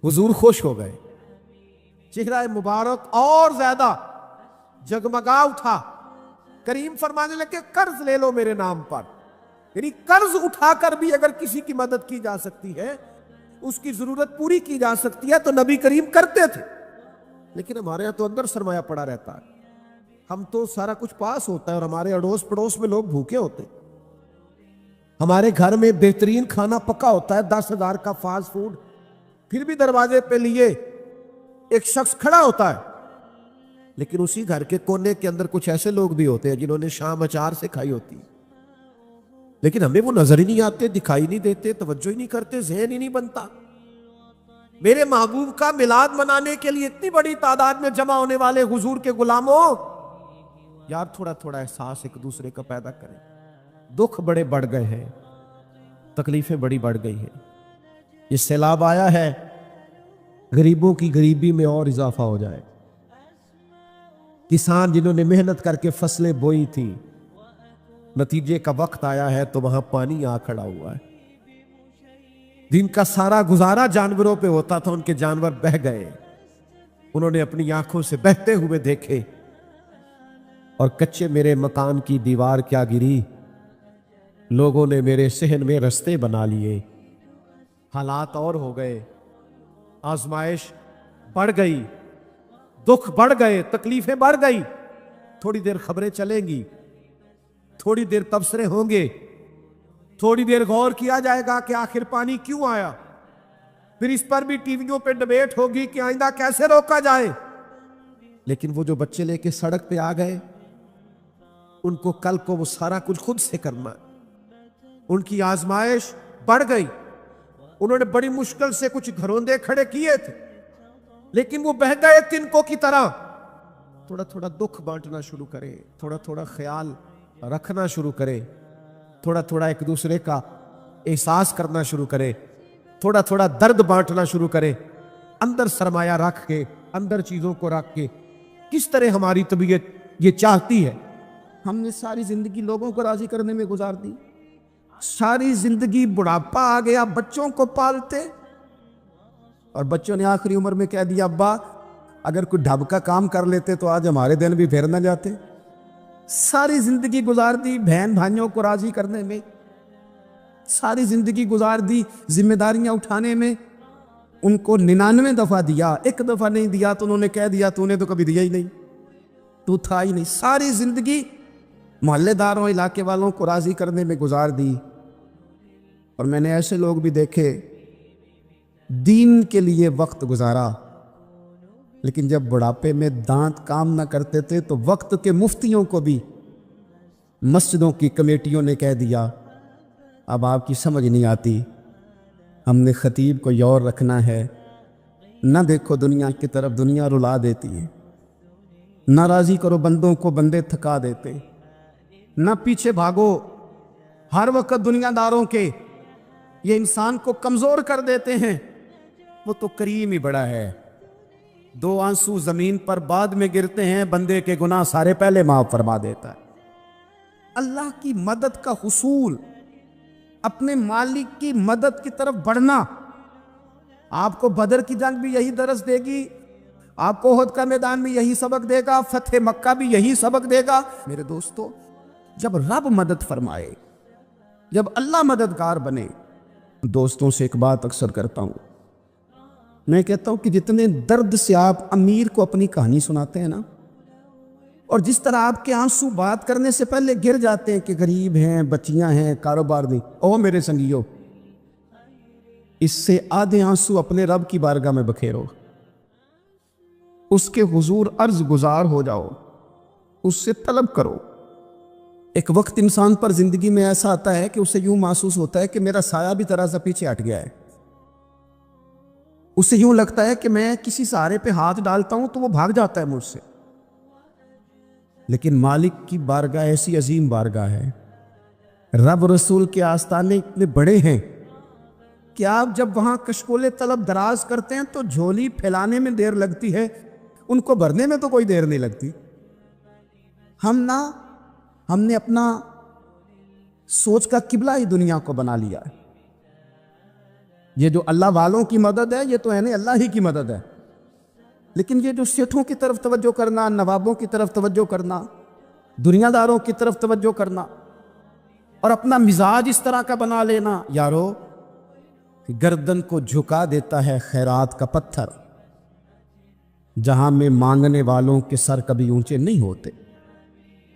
حضور خوش ہو گئے، چہرہ مبارک اور زیادہ جگمگا اٹھا۔ کریم فرمانے لگے قرض لے لو میرے نام پر، یعنی قرض اٹھا کر بھی اگر کسی کی مدد کی جا سکتی ہے، اس کی ضرورت پوری کی جا سکتی ہے تو نبی کریم کرتے تھے۔ لیکن ہمارے یہاں تو اندر سرمایہ پڑا رہتا ہے، ہم تو سارا کچھ پاس ہوتا ہے اور ہمارے اڑوس پڑوس میں لوگ بھوکے ہوتے ہیں، ہمارے گھر میں بہترین کھانا پکا ہوتا ہے، 10,000 کا فاسٹ فوڈ پھر بھی دروازے پہ لیے ایک شخص کھڑا ہوتا ہے، لیکن اسی گھر کے کونے کے اندر کچھ ایسے لوگ بھی ہوتے ہیں جنہوں نے شام اچار سے کھائی ہوتی ہے، لیکن ہمیں وہ نظر ہی نہیں آتے، دکھائی نہیں دیتے، توجہ ہی نہیں کرتے، ذہن ہی نہیں بنتا۔ میرے محبوب کا میلاد منانے کے لیے اتنی بڑی تعداد میں جمع ہونے والے حضور کے غلاموں، یار تھوڑا تھوڑا احساس ایک دوسرے کا پیدا کریں۔ دکھ بڑے بڑھ گئے ہیں، تکلیفیں بڑی بڑھ گئی ہیں، یہ سیلاب آیا ہے، غریبوں کی غریبی میں اور اضافہ ہو جائے۔ کسان جنہوں نے محنت کر کے فصلیں بوئی تھیں، نتیجے کا وقت آیا ہے تو وہاں پانی آ کھڑا ہوا ہے۔ جن کا سارا گزارا جانوروں پہ ہوتا تھا، ان کے جانور بہہ گئے، انہوں نے اپنی آنکھوں سے بہتے ہوئے دیکھے، اور کچے میرے مکان کی دیوار کیا گری، لوگوں نے میرے صحن میں رستے بنا لیے۔ حالات اور ہو گئے، آزمائش بڑھ گئی، دکھ بڑھ گئے، تکلیفیں بڑھ گئی۔ تھوڑی دیر خبریں چلیں گی، تھوڑی دیر تبصرے ہوں گے، تھوڑی دیر غور کیا جائے گا کہ آخر پانی کیوں آیا، پھر اس پر بھی ٹی ویوں پہ ڈبیٹ ہوگی کہ آئندہ کیسے روکا جائے۔ لیکن وہ جو بچے لے کے سڑک پہ آ گئے، ان کو کل کو وہ سارا کچھ خود سے کرنا ہے۔ ان کی آزمائش بڑھ گئی، انہوں نے بڑی مشکل سے کچھ گھروندے کھڑے کیے تھے، لیکن وہ بہہ گئے تنکوں کی طرح۔ تھوڑا تھوڑا دکھ بانٹنا شروع کرے، تھوڑا تھوڑا خیال رکھنا شروع کرے، تھوڑا تھوڑا ایک دوسرے کا احساس کرنا شروع کرے، تھوڑا تھوڑا درد بانٹنا شروع کرے، اندر سرمایہ رکھ کے، اندر چیزوں کو رکھ کے۔ کس طرح ہماری طبیعت یہ چاہتی ہے، ہم نے ساری زندگی لوگوں کو راضی کرنے میں گزار دی، ساری زندگی بڑھاپا آ گیا بچوں کو پالتے، اور بچوں نے آخری عمر میں کہہ دیا ابا اگر کوئی ڈھب کا کام کر لیتے تو آج ہمارے دن بھی پھیر نہ جاتے۔ ساری زندگی گزار دی بہن بھائیوں کو راضی کرنے میں، ساری زندگی گزار دی ذمہ داریاں اٹھانے میں۔ ان کو 99 دفعہ دیا، ایک دفعہ نہیں دیا تو انہوں نے کہہ دیا تو نے تو کبھی دیا ہی نہیں، تو تھا ہی نہیں۔ ساری زندگی محلے داروں، علاقے والوں کو راضی کرنے میں گزار دی۔ اور میں نے ایسے لوگ بھی دیکھے دین کے لیے وقت گزارا، لیکن جب بڑھاپے میں دانت کام نہ کرتے تھے تو وقت کے مفتیوں کو بھی مسجدوں کی کمیٹیوں نے کہہ دیا اب آپ کی سمجھ نہیں آتی، ہم نے خطیب کو یور رکھنا ہے، نہ دیکھو دنیا کی طرف، دنیا رلا دیتی ہے، نہ راضی کرو بندوں کو، بندے تھکا دیتے، نہ پیچھے بھاگو ہر وقت دنیا داروں کے، یہ انسان کو کمزور کر دیتے ہیں۔ وہ تو کریم ہی بڑا ہے، 2 آنسو زمین پر بعد میں گرتے ہیں، بندے کے گناہ سارے پہلے معاف فرما دیتا ہے۔ اللہ کی مدد کا حصول، اپنے مالک کی مدد کی طرف بڑھنا، آپ کو بدر کی جنگ بھی یہی درس دے گی، آپ کو احد کا میدان بھی یہی سبق دے گا، فتح مکہ بھی یہی سبق دے گا۔ میرے دوستو، جب رب مدد فرمائے، جب اللہ مددگار بنے، دوستوں سے ایک بات اکثر کرتا ہوں، میں کہتا ہوں کہ جتنے درد سے آپ امیر کو اپنی کہانی سناتے ہیں نا، اور جس طرح آپ کے آنسو بات کرنے سے پہلے گر جاتے ہیں کہ غریب ہیں، بچیاں ہیں، کاروبار نہیں، او میرے سنگیو، اس سے آدھے آنسو اپنے رب کی بارگاہ میں بکھیرو، اس کے حضور عرض گزار ہو جاؤ، اس سے طلب کرو۔ ایک وقت انسان پر زندگی میں ایسا آتا ہے کہ اسے یوں محسوس ہوتا ہے کہ میرا سایہ بھی ذرا سا پیچھے ہٹ گیا ہے، اسے یوں لگتا ہے کہ میں کسی سہارے پہ ہاتھ ڈالتا ہوں تو وہ بھاگ جاتا ہے مجھ سے۔ لیکن مالک کی بارگاہ ایسی عظیم بارگاہ ہے، رب رسول کے آستانے اتنے بڑے ہیں کہ آپ جب وہاں کشکول طلب دراز کرتے ہیں تو جھولی پھیلانے میں دیر لگتی ہے، ان کو بھرنے میں تو کوئی دیر نہیں لگتی۔ ہم نے اپنا سوچ کا قبلہ ہی دنیا کو بنا لیا ہے۔ یہ جو اللہ والوں کی مدد ہے، یہ تو ہے اللہ ہی کی مدد ہے، لیکن یہ جو سیٹھوں کی طرف توجہ کرنا، نوابوں کی طرف توجہ کرنا، دنیا داروں کی طرف توجہ کرنا، اور اپنا مزاج اس طرح کا بنا لینا، یارو گردن کو جھکا دیتا ہے خیرات کا پتھر، جہاں میں مانگنے والوں کے سر کبھی اونچے نہیں ہوتے۔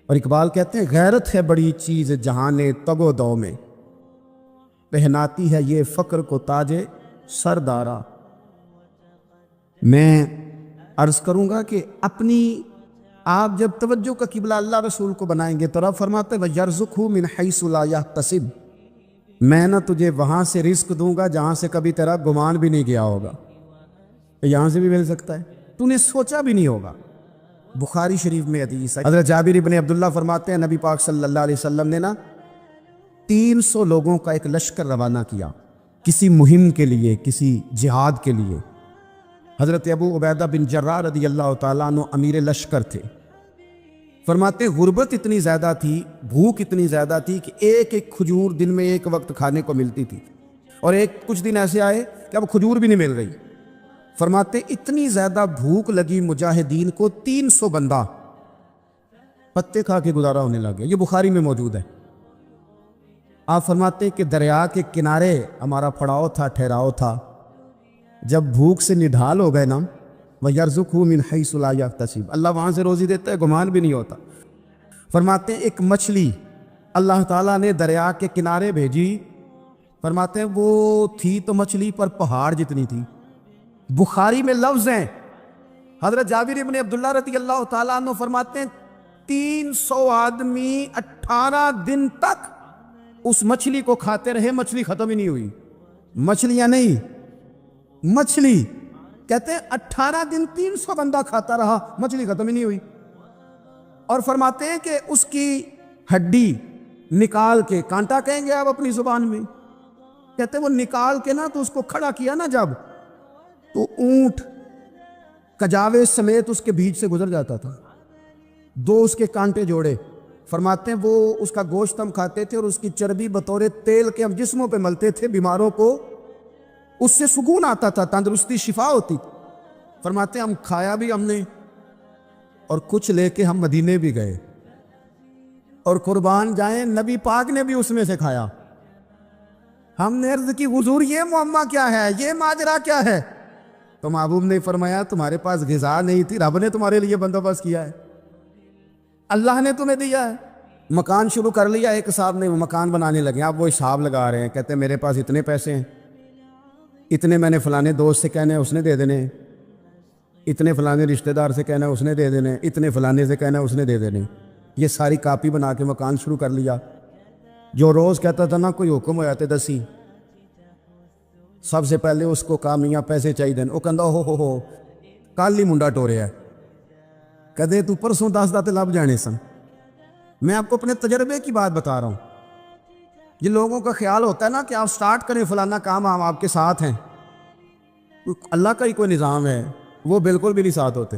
اور اقبال کہتے ہیں غیرت ہے بڑی چیز جہان تگ و دو میں، پہناتی ہے یہ فقر کو تاج سردارا۔ میں عرض کروں گا کہ اپنی آپ جب توجہ کا قبلہ اللہ رسول کو بنائیں گے تو رب فرماتے ہیں وَيَرْزُقْهُ مِنْ حَيْثُ لَا يَحْتَسِبُ، میں نہ تجھے وہاں سے رزق دوں گا جہاں سے کبھی تیرا گمان بھی نہیں گیا ہوگا، یہاں سے بھی مل سکتا ہے، تو نے سوچا بھی نہیں ہوگا۔ بخاری شریف میں حدیث ہے، حضرت جابر بن عبداللہ فرماتے ہیں نبی پاک صلی اللہ علیہ وسلم نے 300 لوگوں کا ایک لشکر روانہ کیا کسی مہم کے لیے، کسی جہاد کے لیے۔ حضرت ابو عبیدہ بن جراح رضی اللہ تعالیٰ عنہ امیر لشکر تھے۔ فرماتے غربت اتنی زیادہ تھی، بھوک اتنی زیادہ تھی کہ ایک ایک کھجور دن میں ایک وقت کھانے کو ملتی تھی، اور کچھ دن ایسے آئے کہ اب کھجور بھی نہیں مل رہی۔ فرماتے اتنی زیادہ بھوک لگی مجاہدین کو، 300 بندہ پتے کھا کے گزارا ہونے لگے۔ یہ بخاری میں موجود ہے۔ آپ فرماتے کہ دریا کے کنارے ہمارا پڑاؤ تھا، ٹھہراؤ تھا، جب بھوک سے نڈھال ہو گئے نا، وَيَرْزُقْهُ مِنْ حَيْثُ لَا يَحْتَسِبُ، اللہ وہاں سے روزی دیتا ہے، گمان بھی نہیں ہوتا۔ فرماتے ہیں ایک مچھلی اللہ تعالیٰ نے دریا کے کنارے بھیجی، فرماتے ہیں وہ تھی تو مچھلی پر پہاڑ جتنی تھی۔ بخاری میں لفظ ہیں، حضرت جابر بن عبداللہ رضی اللہ تعالیٰ عنہ فرماتے ہیں 300 آدمی 18 دن تک اس مچھلی کو کھاتے رہے، مچھلی ختم ہی نہیں ہوئی۔ مچھلیاں نہیں، مچھلی کہتے ہیں 18 دن 300 بندہ کھاتا رہا، مچھلی ختم ہی نہیں ہوئی۔ اور فرماتے ہیں کہ اس کی ہڈی نکال کے، کانٹا کہیں گے آپ اپنی زبان میں، کہتے ہیں وہ نکال کے نا تو اس کو کھڑا کیا نا جب، تو اونٹ کجاوے سمیت اس کے بیچ سے گزر جاتا تھا، 2 اس کے کانٹے جوڑے۔ فرماتے ہیں وہ اس کا گوشت ہم کھاتے تھے اور اس کی چربی بطور تیل کے ہم جسموں پہ ملتے تھے، بیماروں کو اس سے سکون آتا تھا، تندرستی، شفا ہوتی تھی۔ فرماتے ہیں ہم کھایا بھی ہم نے، اور کچھ لے کے ہم مدینے بھی گئے، اور قربان جائیں نبی پاک نے بھی اس میں سے کھایا۔ ہم نے عرض کی حضور یہ معمہ کیا ہے، یہ ماجرا کیا ہے؟ تو محبوب نے فرمایا تمہارے پاس غذا نہیں تھی، رب نے تمہارے لیے بندوبست کیا ہے، اللہ نے تمہیں دیا ہے۔ مکان شروع کر لیا، ایک صاحب نے مکان بنانے لگے، آپ وہ حساب لگا رہے ہیں، کہتے ہیں میرے پاس اتنے پیسے ہیں، اتنے میں نے فلانے دوست سے کہنا ہے اس نے دے دینے، اتنے فلانے رشتہ دار سے کہنا ہے اس نے دے دینے، اتنے فلانے سے کہنا ہے اس نے دے دینے۔ یہ ساری کاپی بنا کے مکان شروع کر لیا۔ جو روز کہتا تھا نا کوئی حکم ہو جاتے دسی، سب سے پہلے اس کو کہا میاں پیسے چاہیے، وہ کہندا ہو کل ہی منڈا ٹوریا ہے، کدے تو پرسوں 10 داتے لب جانے سن۔ میں آپ کو اپنے تجربے کی بات بتا رہا ہوں۔ یہ لوگوں کا خیال ہوتا ہے نا کہ آپ سٹارٹ کریں فلانا کام، ہم آپ کے ساتھ ہیں، اللہ کا ہی کوئی نظام ہے، وہ بالکل بھی نہیں ساتھ ہوتے۔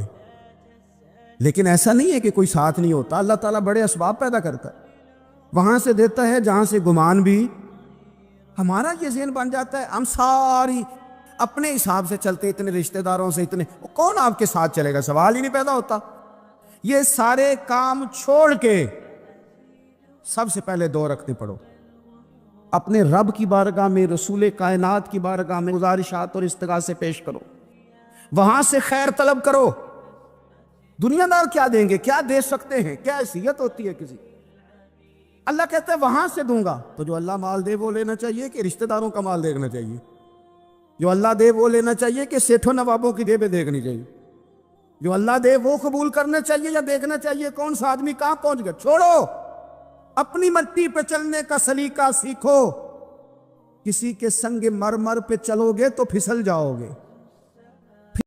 لیکن ایسا نہیں ہے کہ کوئی ساتھ نہیں ہوتا، اللہ تعالیٰ بڑے اسباب پیدا کرتا ہے، وہاں سے دیتا ہے جہاں سے گمان بھی۔ ہمارا یہ ذہن بن جاتا ہے ہم ساری اپنے حساب سے چلتے، اتنے رشتہ داروں سے، اتنے، کون آپ کے ساتھ چلے گا، سوال ہی نہیں پیدا ہوتا۔ یہ سارے کام چھوڑ کے سب سے پہلے 2 رکعتیں پڑھو، اپنے رب کی بارگاہ میں، رسول کائنات کی بارگاہ میں گزارشات اور استغاثے پیش کرو، وہاں سے خیر طلب کرو۔ دنیا دار کیا دیں گے، کیا دے سکتے ہیں، کیا حیثیت ہوتی ہے کسی؟ اللہ کہتا ہے وہاں سے دوں گا۔ تو جو اللہ مال دے وہ لینا چاہیے کہ رشتہ داروں کا مال دیکھنا چاہیے؟ جو اللہ دے وہ لینا چاہیے کہ سیٹھوں نوابوں کی جیبیں دیکھنی چاہیے؟ جو اللہ دے وہ قبول کرنا چاہیے یا دیکھنا چاہیے کون سا آدمی کہاں پہنچ گیا؟ چھوڑو، اپنی مٹی پہ چلنے کا سلیقہ سیکھو۔ کسی کے سنگ مرمر پہ چلو گے تو پھسل جاؤ گے۔